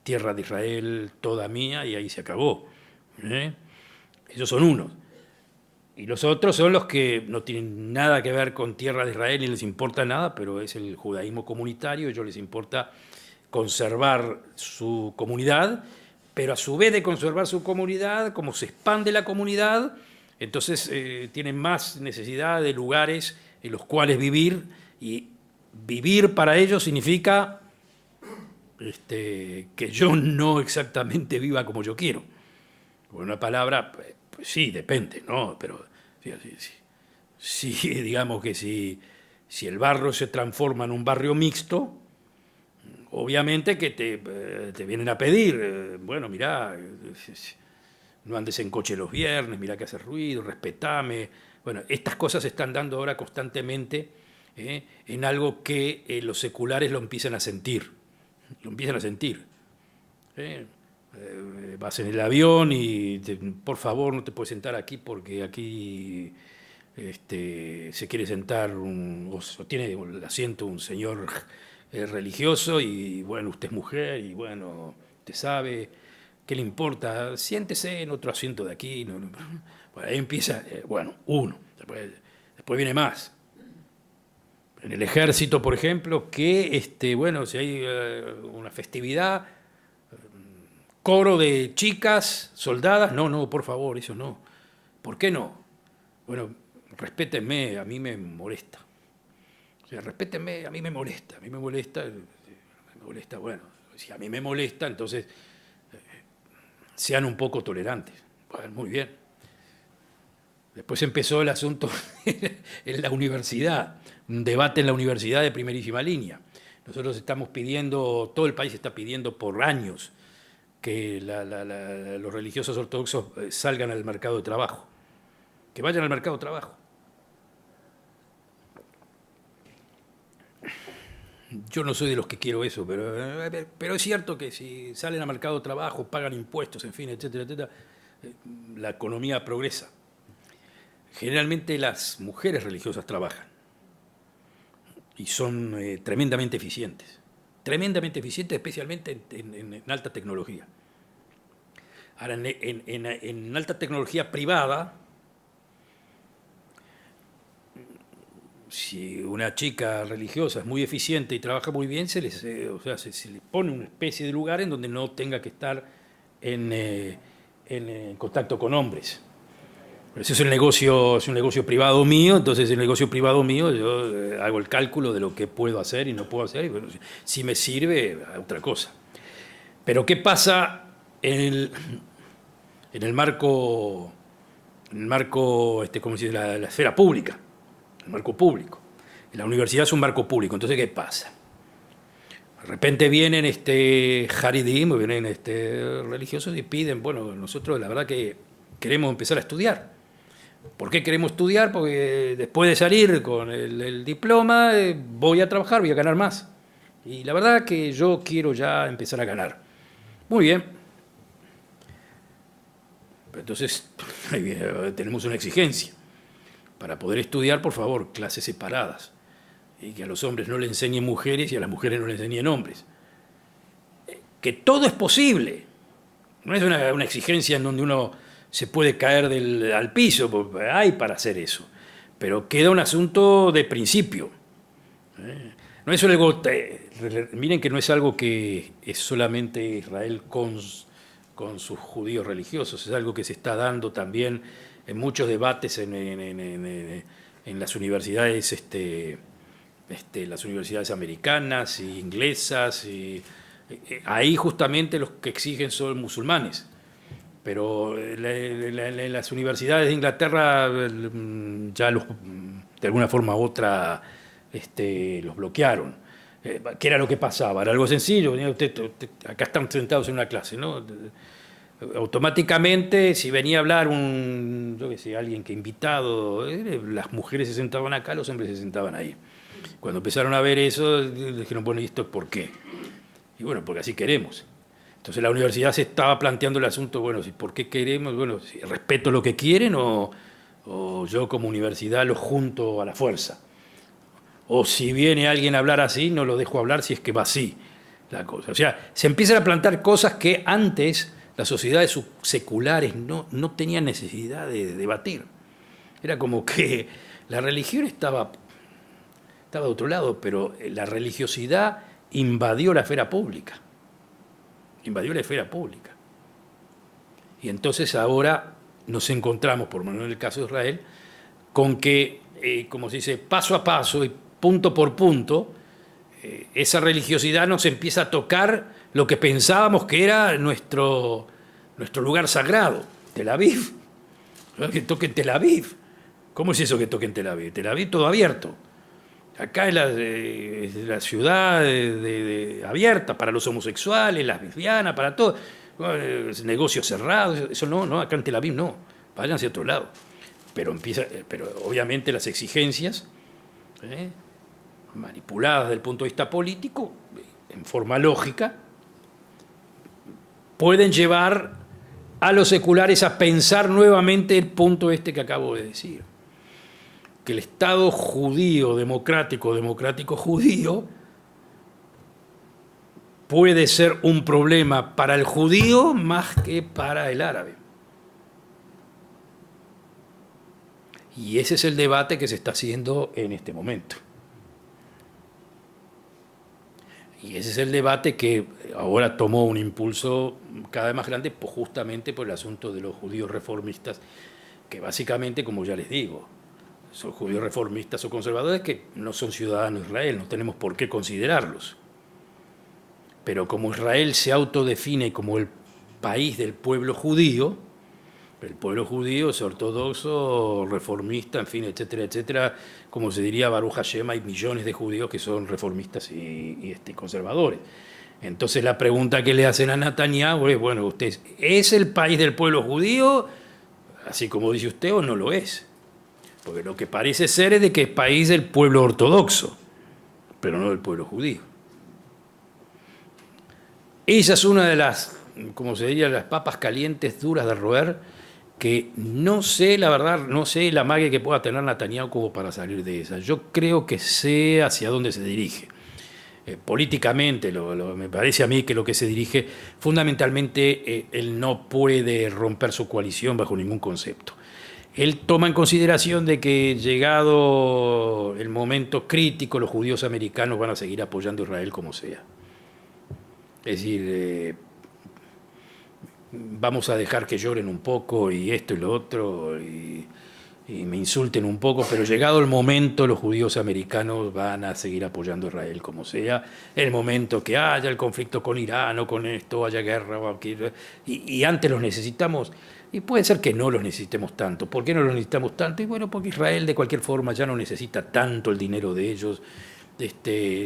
tierra de Israel toda mía y ahí se acabó. Ellos son unos. Y los otros son los que no tienen nada que ver con tierra de Israel y les importa nada, pero es el judaísmo comunitario, a ellos les importa conservar su comunidad, pero a su vez de conservar su comunidad, como se expande la comunidad, entonces tienen más necesidad de lugares en los cuales vivir, y vivir para ellos significa que yo no exactamente viva como yo quiero. Con una palabra, pues sí, depende, ¿no? Pero sí, digamos que si el barrio se transforma en un barrio mixto, obviamente que te vienen a pedir, bueno, mirá, no andes en coche los viernes, mirá que hace ruido, respetame. Bueno, estas cosas se están dando ahora constantemente en algo que los seculares lo empiezan a sentir. Vas en el avión y por favor no te puedes sentar aquí porque aquí se quiere sentar o tiene el asiento un señor religioso y bueno, usted es mujer y bueno, usted sabe, ¿qué le importa? Siéntese en otro asiento de aquí. Bueno, ahí empieza, uno, después viene más. En el ejército, por ejemplo, que bueno, si hay una festividad, coro de chicas, soldadas, no, por favor, eso no. ¿Por qué no? Bueno, respétenme, a mí me molesta. O sea, respétenme, a mí me molesta, bueno, si a mí me molesta, entonces sean un poco tolerantes. Bueno, muy bien. Después empezó el asunto en la universidad, un debate en la universidad de primerísima línea. Nosotros estamos pidiendo, todo el país está pidiendo por años que los religiosos ortodoxos salgan al mercado de trabajo, que vayan al mercado de trabajo. Yo no soy de los que quiero eso, pero es cierto que si salen al mercado de trabajo, pagan impuestos, en fin, etcétera, etcétera, la economía progresa. Generalmente las mujeres religiosas trabajan y son tremendamente eficientes, especialmente en alta tecnología. Ahora, en alta tecnología privada, si una chica religiosa es muy eficiente y trabaja muy bien, se le pone una especie de lugar en donde no tenga que estar en contacto con hombres. Pero ese es un negocio privado mío, entonces el negocio privado mío yo hago el cálculo de lo que puedo hacer y no puedo hacer, y bueno, si me sirve, otra cosa. Pero ¿qué pasa en el marco, ¿cómo se dice? La esfera pública, el marco público? La universidad es un marco público, entonces ¿qué pasa? De repente vienen Haridim, vienen religiosos y piden, bueno, nosotros la verdad que queremos empezar a estudiar. ¿Por qué queremos estudiar? Porque después de salir con el diploma voy a trabajar, voy a ganar más. Y la verdad que yo quiero ya empezar a ganar. Muy bien. Entonces, tenemos una exigencia. Para poder estudiar, por favor, clases separadas. Y que a los hombres no le enseñen mujeres y a las mujeres no le enseñen hombres. Que todo es posible. No es una exigencia en donde uno se puede caer al piso, porque hay para hacer eso. Pero queda un asunto de principio. No es algo, miren que no es algo que es solamente Israel con sus judíos religiosos, es algo que se está dando también en muchos debates en las universidades, las universidades americanas e inglesas. Ahí justamente los que exigen son musulmanes. Pero en las universidades de Inglaterra ya de alguna forma u otra los bloquearon. ¿Qué era lo que pasaba? Era algo sencillo. Acá están sentados en una clase, ¿no? Automáticamente, si venía a hablar alguien que invitado, las mujeres se sentaban acá, los hombres se sentaban ahí. Cuando empezaron a ver eso, dijeron, bueno, ¿y esto por qué? Y bueno, porque así queremos. Entonces la universidad se estaba planteando el asunto, bueno, ¿por qué queremos? Bueno, si respeto lo que quieren o yo como universidad los junto a la fuerza. O si viene alguien a hablar así, no lo dejo hablar si es que va así la cosa. O sea, se empiezan a plantear cosas que antes las sociedades seculares no tenían necesidad de debatir. Era como que la religión estaba de otro lado, pero la religiosidad invadió la esfera pública. Invadió la esfera pública. Y entonces ahora nos encontramos, por lo menos en el caso de Israel, con que, como se dice, paso a paso y punto por punto, esa religiosidad nos empieza a tocar lo que pensábamos que era nuestro lugar sagrado, Tel Aviv. Que toque en Tel Aviv. ¿Cómo es eso que toque en Tel Aviv? Tel Aviv todo abierto. Acá es la ciudad abierta para los homosexuales, las lesbianas, para todo. Negocios cerrados, eso no, acá en Tel Aviv no. Vayan hacia otro lado. Pero obviamente las exigencias, manipuladas desde el punto de vista político, en forma lógica, pueden llevar a los seculares a pensar nuevamente el punto que acabo de decir. Que el Estado judío, democrático judío, puede ser un problema para el judío más que para el árabe. Y ese es el debate que se está haciendo en este momento. Y ese es el debate que ahora tomó un impulso cada vez más grande, justamente por el asunto de los judíos reformistas, que básicamente, como ya les digo, son judíos reformistas o conservadores que no son ciudadanos de Israel, no tenemos por qué considerarlos. Pero como Israel se autodefine como el país del pueblo judío, el pueblo judío es ortodoxo, reformista, en fin, etcétera, etcétera. Como se diría Baruch Hashem, hay millones de judíos que son reformistas y conservadores. Entonces la pregunta que le hacen a Netanyahu es, bueno, ¿usted es el país del pueblo judío, así como dice usted, o no lo es? Porque lo que parece ser es de que es país del pueblo ortodoxo, pero no del pueblo judío. Esa es una de las como se diría, las papas calientes duras de roer, que no sé, la verdad, no sé la magia que pueda tener Netanyahu como para salir de esa. Yo creo que sé hacia dónde se dirige. Políticamente, me parece a mí que lo que se dirige, fundamentalmente, él no puede romper su coalición bajo ningún concepto. Él toma en consideración de que llegado el momento crítico, los judíos americanos van a seguir apoyando a Israel como sea. Es decir, vamos a dejar que lloren un poco y esto y lo otro y me insulten un poco, pero llegado el momento los judíos americanos van a seguir apoyando a Israel como sea. El momento que haya el conflicto con Irán o con esto, haya guerra, y antes los necesitamos. Y puede ser que no los necesitemos tanto. ¿Por qué no los necesitamos tanto? Y bueno, porque Israel de cualquier forma ya no necesita tanto el dinero de ellos.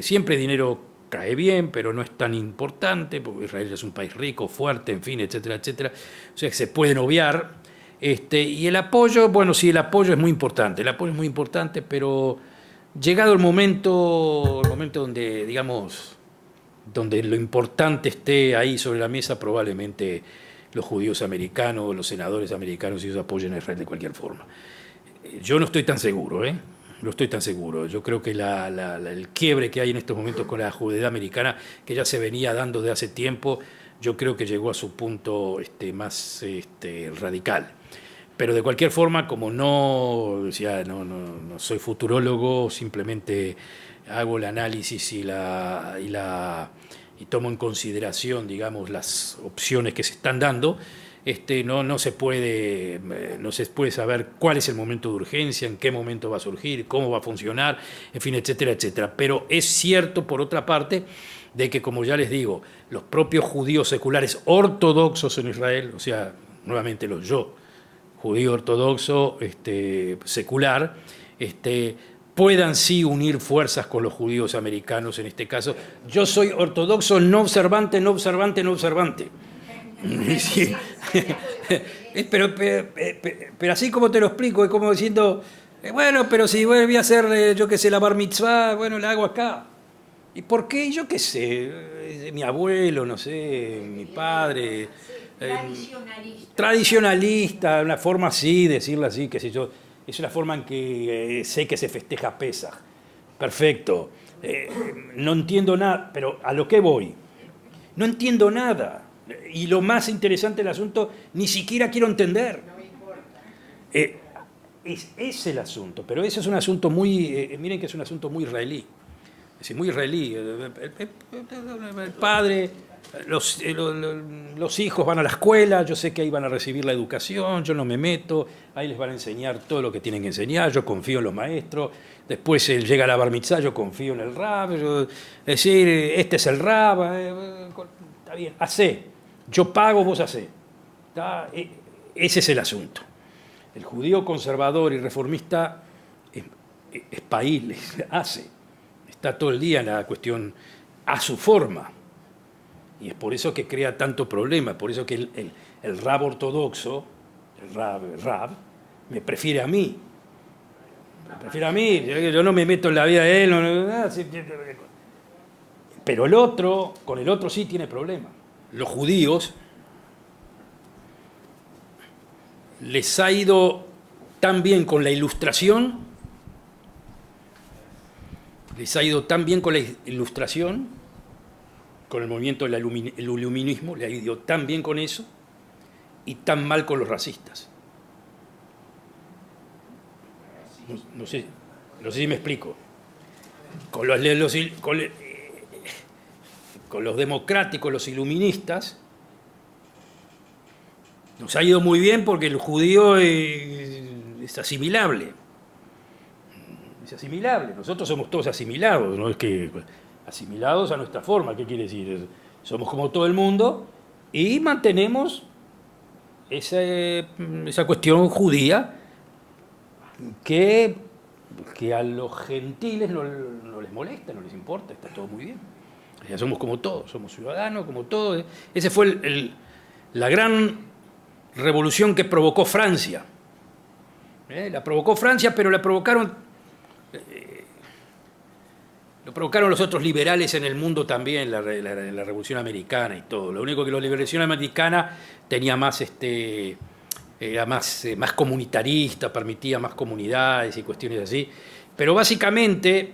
Siempre dinero cae bien, pero no es tan importante, porque Israel es un país rico, fuerte, en fin, etcétera, etcétera. O sea que se pueden obviar. Y el apoyo, bueno, sí, el apoyo es muy importante, pero llegado el momento donde, digamos, donde lo importante esté ahí sobre la mesa, probablemente los judíos americanos, los senadores americanos, ellos apoyen a Israel de cualquier forma. Yo no estoy tan seguro, ¿eh? No estoy tan seguro. Yo creo que el quiebre que hay en estos momentos con la judeidad americana, que ya se venía dando de hace tiempo, yo creo que llegó a su punto más radical. Pero de cualquier forma, como no soy futurólogo, simplemente hago el análisis y tomo en consideración, digamos, las opciones que se están dando. No se puede saber cuál es el momento de urgencia, en qué momento va a surgir, cómo va a funcionar, en fin, etcétera, etcétera. Pero es cierto, por otra parte, de que, como ya les digo, los propios judíos seculares ortodoxos en Israel, o sea, nuevamente judío ortodoxo secular, puedan sí unir fuerzas con los judíos americanos en este caso. Yo soy ortodoxo no observante, no observante, no observante. Sí. Pero así como te lo explico, es como diciendo, bueno, pero si voy a hacer, yo qué sé, la bar mitzvah, bueno, la hago acá. ¿Y por qué? Yo qué sé, mi abuelo, no sé, mi padre. Tradicionalista, una forma así, decirlo así, qué sé yo. Es una forma en que sé que se festeja Pesaj. Perfecto. No entiendo nada, pero a lo que voy. No entiendo nada. Y lo más interesante del asunto, ni siquiera quiero entender. No me importa. Es el asunto, pero ese es un asunto muy, miren que es un asunto muy israelí. Es decir, muy israelí. El padre, los hijos van a la escuela, yo sé que ahí van a recibir la educación, yo no me meto, ahí les van a enseñar todo lo que tienen que enseñar, yo confío en los maestros, después llega la bar mitzvah, yo confío en el rab, es decir, este es el rab, está bien, hacé, yo pago, vos hacé. Ese es el asunto. El judío conservador y reformista es país, hace, está todo el día en la cuestión a su forma. Y es por eso que crea tanto problema, por eso que el rab ortodoxo, el rab, me prefiere a mí. Yo no me meto en la vida de él. Pero con el otro sí tiene problema. Los judíos les ha ido tan bien con la ilustración, con el movimiento del iluminismo, le ha ido tan bien con eso y tan mal con los racistas. No sé si me explico. Con los democráticos, los iluministas, nos ha ido muy bien porque el judío es asimilable. Es asimilable. Nosotros somos todos asimilados, no es que asimilados a nuestra forma. ¿Qué quiere decir? Somos como todo el mundo y mantenemos esa cuestión judía que a los gentiles no les molesta, no les importa, está todo muy bien. Ya somos como todos, somos ciudadanos, como todos. Esa fue la gran revolución que provocó Francia. La provocó Francia, pero la provocaron lo provocaron los otros liberales en el mundo también, la Revolución Americana y todo. Lo único que la Revolución Americana tenía más, era más comunitarista, permitía más comunidades y cuestiones así. Pero básicamente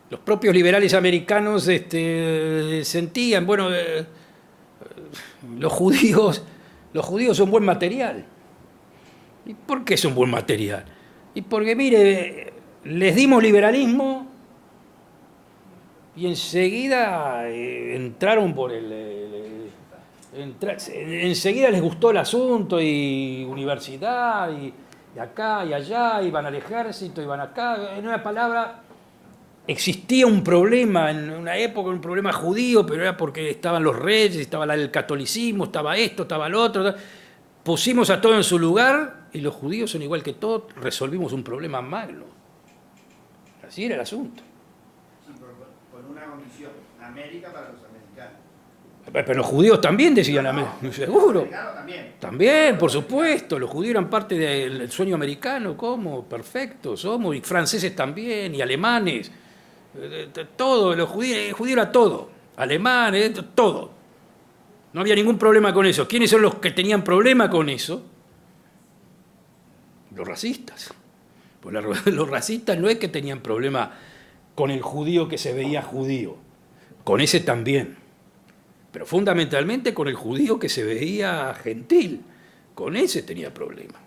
los propios liberales americanos sentían, bueno, los judíos son buen material. ¿Y por qué son buen material? Y porque, mire, les dimos liberalismo y enseguida entraron por enseguida les gustó el asunto, y universidad, y acá y allá, iban al ejército, iban acá. En una palabra, existía un problema en una época, un problema judío, pero era porque estaban los reyes, estaba el catolicismo, estaba esto, estaba lo otro. Pusimos a todo en su lugar, y los judíos son igual que todos, resolvimos un problema magno. Así era el asunto. Sí, con una condición: América para los americanos. Pero los judíos también decían América, seguro. También, por supuesto, los judíos eran parte del sueño americano. ¿Cómo? Perfecto, somos, y franceses también, y alemanes. Todo, el judío era todo. Alemanes, todo. No había ningún problema con eso. ¿Quiénes son los que tenían problema con eso? Los racistas. Pues los racistas no es que tenían problema con el judío que se veía judío, con ese también. Pero fundamentalmente con el judío que se veía gentil, con ese tenía problema.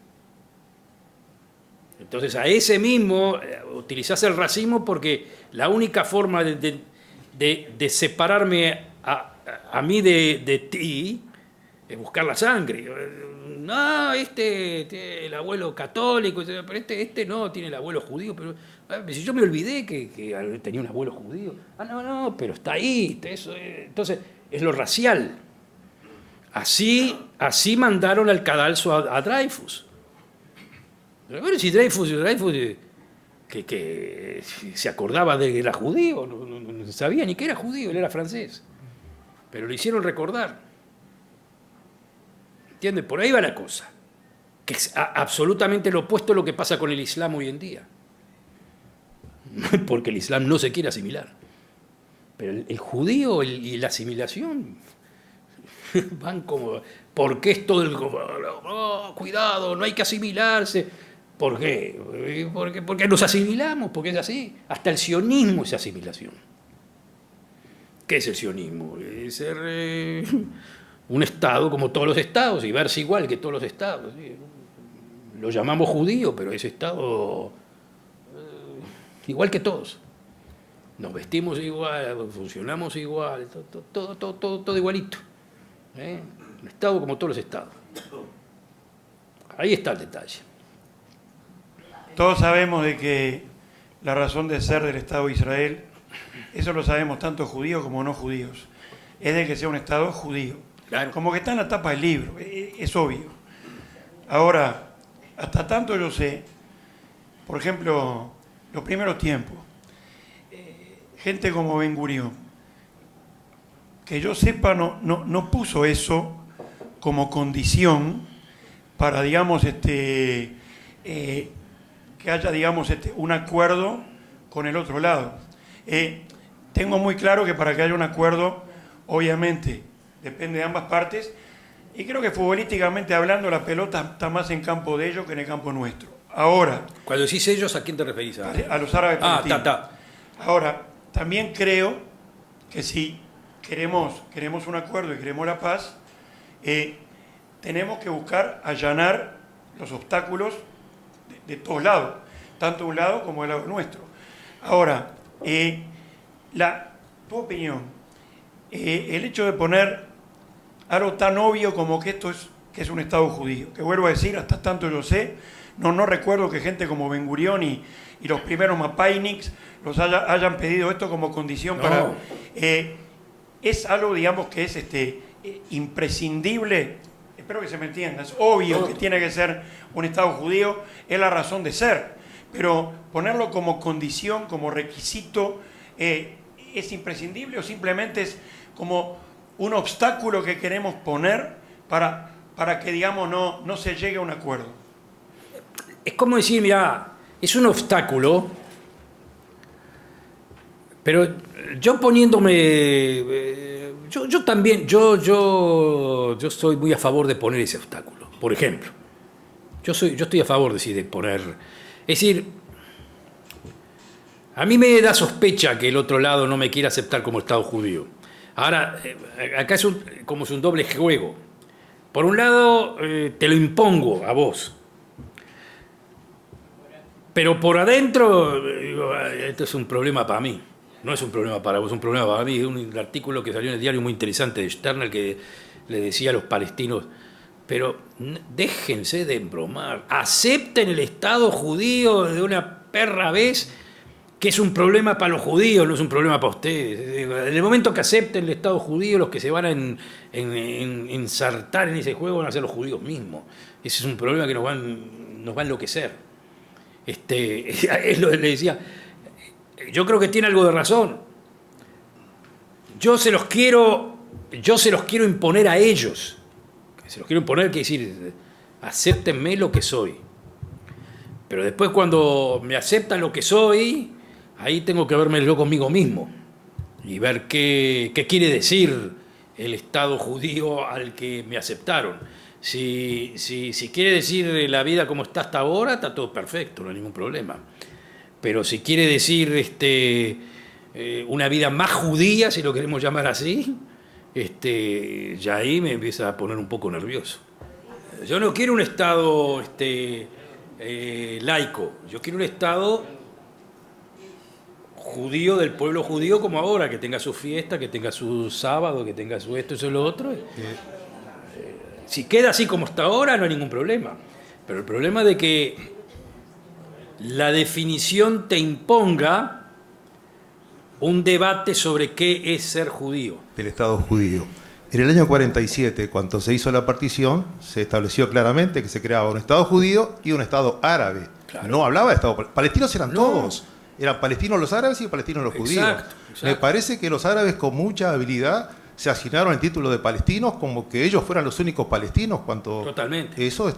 Entonces a ese mismo utilizás el racismo, porque la única forma de separarme a mí de ti es buscar la sangre. No, el abuelo católico, pero este no, tiene el abuelo judío. Pero si yo me olvidé que tenía un abuelo judío. No, pero está ahí. Entonces es lo racial. Así mandaron al cadalso a Dreyfus. Pero bueno, si Dreyfus que se acordaba de que era judío, no sabía ni que era judío, él era francés. Pero lo hicieron recordar. ¿Entiendes? Por ahí va la cosa. Que es absolutamente lo opuesto a lo que pasa con el Islam hoy en día. Porque el Islam no se quiere asimilar. Pero el judío y la asimilación van como... ¿Por qué es todo el... cuidado, no hay que asimilarse? ¿Por qué? Porque nos asimilamos, porque es así. Hasta el sionismo es asimilación. ¿Qué es el sionismo? Es ser un Estado como todos los Estados y verse igual que todos los Estados. Lo llamamos judío, pero es Estado igual que todos. Nos vestimos igual, funcionamos igual, todo igualito. Un Estado como todos los Estados. Ahí está el detalle. Todos sabemos de que la razón de ser del Estado de Israel, eso lo sabemos tanto judíos como no judíos, es de que sea un Estado judío. Claro. Como que está en la tapa del libro, es obvio. Ahora, hasta tanto yo sé, por ejemplo, los primeros tiempos, gente como Ben Gurión, que yo sepa, no puso eso como condición para, digamos, que haya, digamos, un acuerdo con el otro lado. Tengo muy claro que para que haya un acuerdo, obviamente, depende de ambas partes, y creo que futbolísticamente hablando, la pelota está más en campo de ellos que en el campo nuestro. Ahora... Cuando decís ellos, ¿a quién te referís? A los árabes palestinos. Ahora, también creo que si queremos un acuerdo y queremos la paz, tenemos que buscar allanar los obstáculos de todos lados, tanto de un lado como del lado nuestro. Ahora, tu opinión, el hecho de poner algo tan obvio como que esto es un Estado judío, que vuelvo a decir, hasta tanto yo sé, no recuerdo que gente como Ben Gurión y los primeros Mapayniks los hayan pedido esto como condición para... es algo, digamos, que es imprescindible. Espero que se me entienda. Es obvio que tiene que ser un Estado judío, es la razón de ser. Pero ponerlo como condición, como requisito, ¿es imprescindible o simplemente es como un obstáculo que queremos poner para que, digamos, no se llegue a un acuerdo? Es como decir, mira, es un obstáculo Pero yo poniéndome... yo también, yo estoy muy a favor de poner ese obstáculo. Por ejemplo, yo estoy a favor de poner... Es decir, a mí me da sospecha que el otro lado no me quiera aceptar como Estado judío. Ahora, acá es como es un doble juego. Por un lado, te lo impongo a vos. Pero por adentro, digo, esto es un problema para mí. No es un problema para vos, es un problema para mí. Es un artículo que salió en el diario muy interesante de Sternel que le decía a los palestinos, pero déjense de embromar, acepten el Estado judío de una perra vez, que es un problema para los judíos, no es un problema para ustedes. En el momento que acepten el Estado judío, los que se van a ensartar en ese juego van a ser los judíos mismos. Ese es un problema que nos va a enloquecer. Es lo que le decía. Yo creo que tiene algo de razón. Yo se los quiero imponer a ellos. Se los quiero imponer, quiere decir, acéptenme lo que soy. Pero después cuando me aceptan lo que soy, ahí tengo que verme yo conmigo mismo y ver qué quiere decir el Estado judío al que me aceptaron. Si quiere decir la vida como está hasta ahora, está todo perfecto, no hay ningún problema. Pero si quiere decir una vida más judía, si lo queremos llamar así, ya ahí me empieza a poner un poco nervioso. Yo no quiero un Estado laico, yo quiero un Estado judío del pueblo judío como ahora, que tenga su fiesta, que tenga su sábado, que tenga su esto y su lo otro. Si queda así como está ahora, no hay ningún problema. Pero el problema de que la definición te imponga un debate sobre qué es ser judío. Del Estado judío. En el año 47, cuando se hizo la partición, se estableció claramente que se creaba un Estado judío y un Estado árabe. Claro. No hablaba de Estado... Palestinos eran todos. Eran palestinos los árabes y palestinos los judíos. Exacto. Me parece que los árabes con mucha habilidad se asignaron el título de palestinos como que ellos fueran los únicos palestinos. Totalmente. Eso es...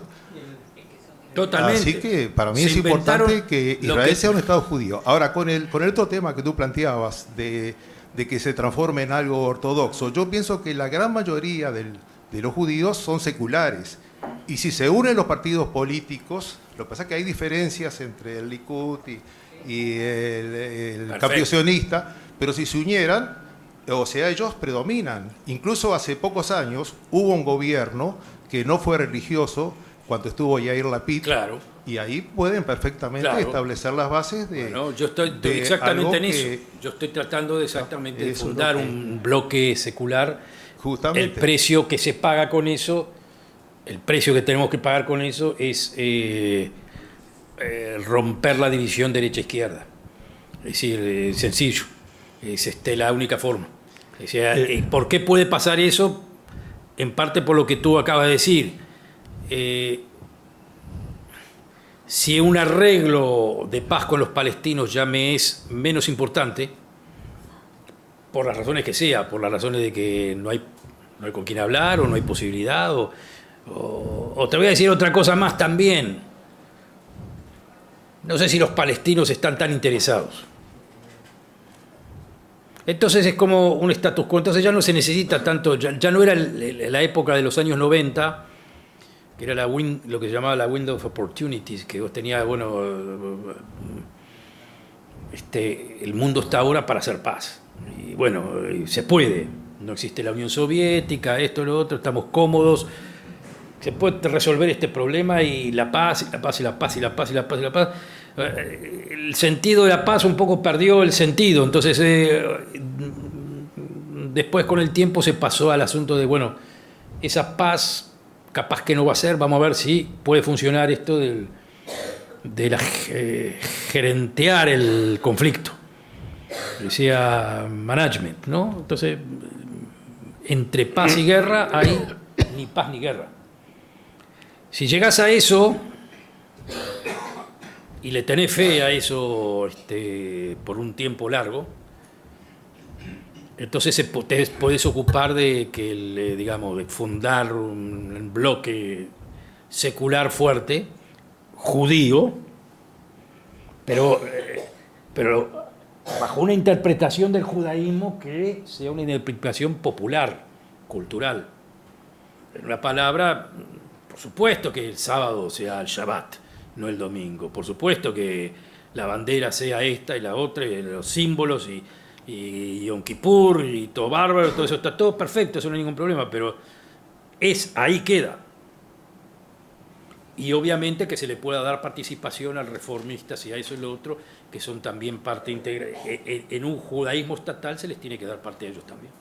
Totalmente. Así que para mí es importante que Israel sea un Estado judío. Ahora, con el otro tema que tú planteabas de que se transforme en algo ortodoxo, yo pienso que la gran mayoría de los judíos son seculares. Y si se unen los partidos políticos, lo que pasa es que hay diferencias entre el Likud y el cambio sionista, pero si se unieran, o sea, ellos predominan. Incluso hace pocos años hubo un gobierno que no fue religioso cuando estuvo Yair Lapid, claro, y ahí pueden perfectamente establecer las bases de... Bueno, yo estoy exactamente en eso. Yo estoy tratando de fundar un bloque secular. Justamente. El precio que se paga con eso, el precio que tenemos que pagar con eso es romper la división derecha-izquierda. Es decir, sencillo. Es la única forma. O sea, ¿por qué puede pasar eso? En parte por lo que tú acabas de decir. Si un arreglo de paz con los palestinos ya me es menos importante, por las razones que sea, por las razones de que no hay con quién hablar o no hay posibilidad, o te voy a decir otra cosa más también. No sé si los palestinos están tan interesados. Entonces es como un status quo. Entonces ya no se necesita tanto, ya no era la época de los años 90, que era lo que se llamaba la window of opportunities, que vos tenías, el mundo está ahora para hacer paz. Y bueno, se puede. No existe la Unión Soviética, esto, lo otro, estamos cómodos. Se puede resolver este problema y la paz, y la paz, y la paz, y la paz, y la paz, y la paz. El sentido de la paz un poco perdió el sentido. Entonces, después con el tiempo se pasó al asunto de, esa paz capaz que no va a ser, vamos a ver si puede funcionar esto de gerentear el conflicto. Decía management, ¿no? Entonces, entre paz y guerra hay ni paz ni guerra. Si llegás a eso y le tenés fe a eso por un tiempo largo, entonces te podés ocupar de de fundar un bloque secular fuerte, judío, pero bajo una interpretación del judaísmo que sea una interpretación popular, cultural. En una palabra, por supuesto que el sábado sea el Shabbat, no el domingo. Por supuesto que la bandera sea esta y la otra, y los símbolos, y Yom Kippur, y todo bárbaro, todo eso está todo perfecto, eso no hay ningún problema, pero ahí queda. Y obviamente que se le pueda dar participación al reformistas y a eso y lo otro, que son también parte integral. En un judaísmo estatal se les tiene que dar parte a ellos también.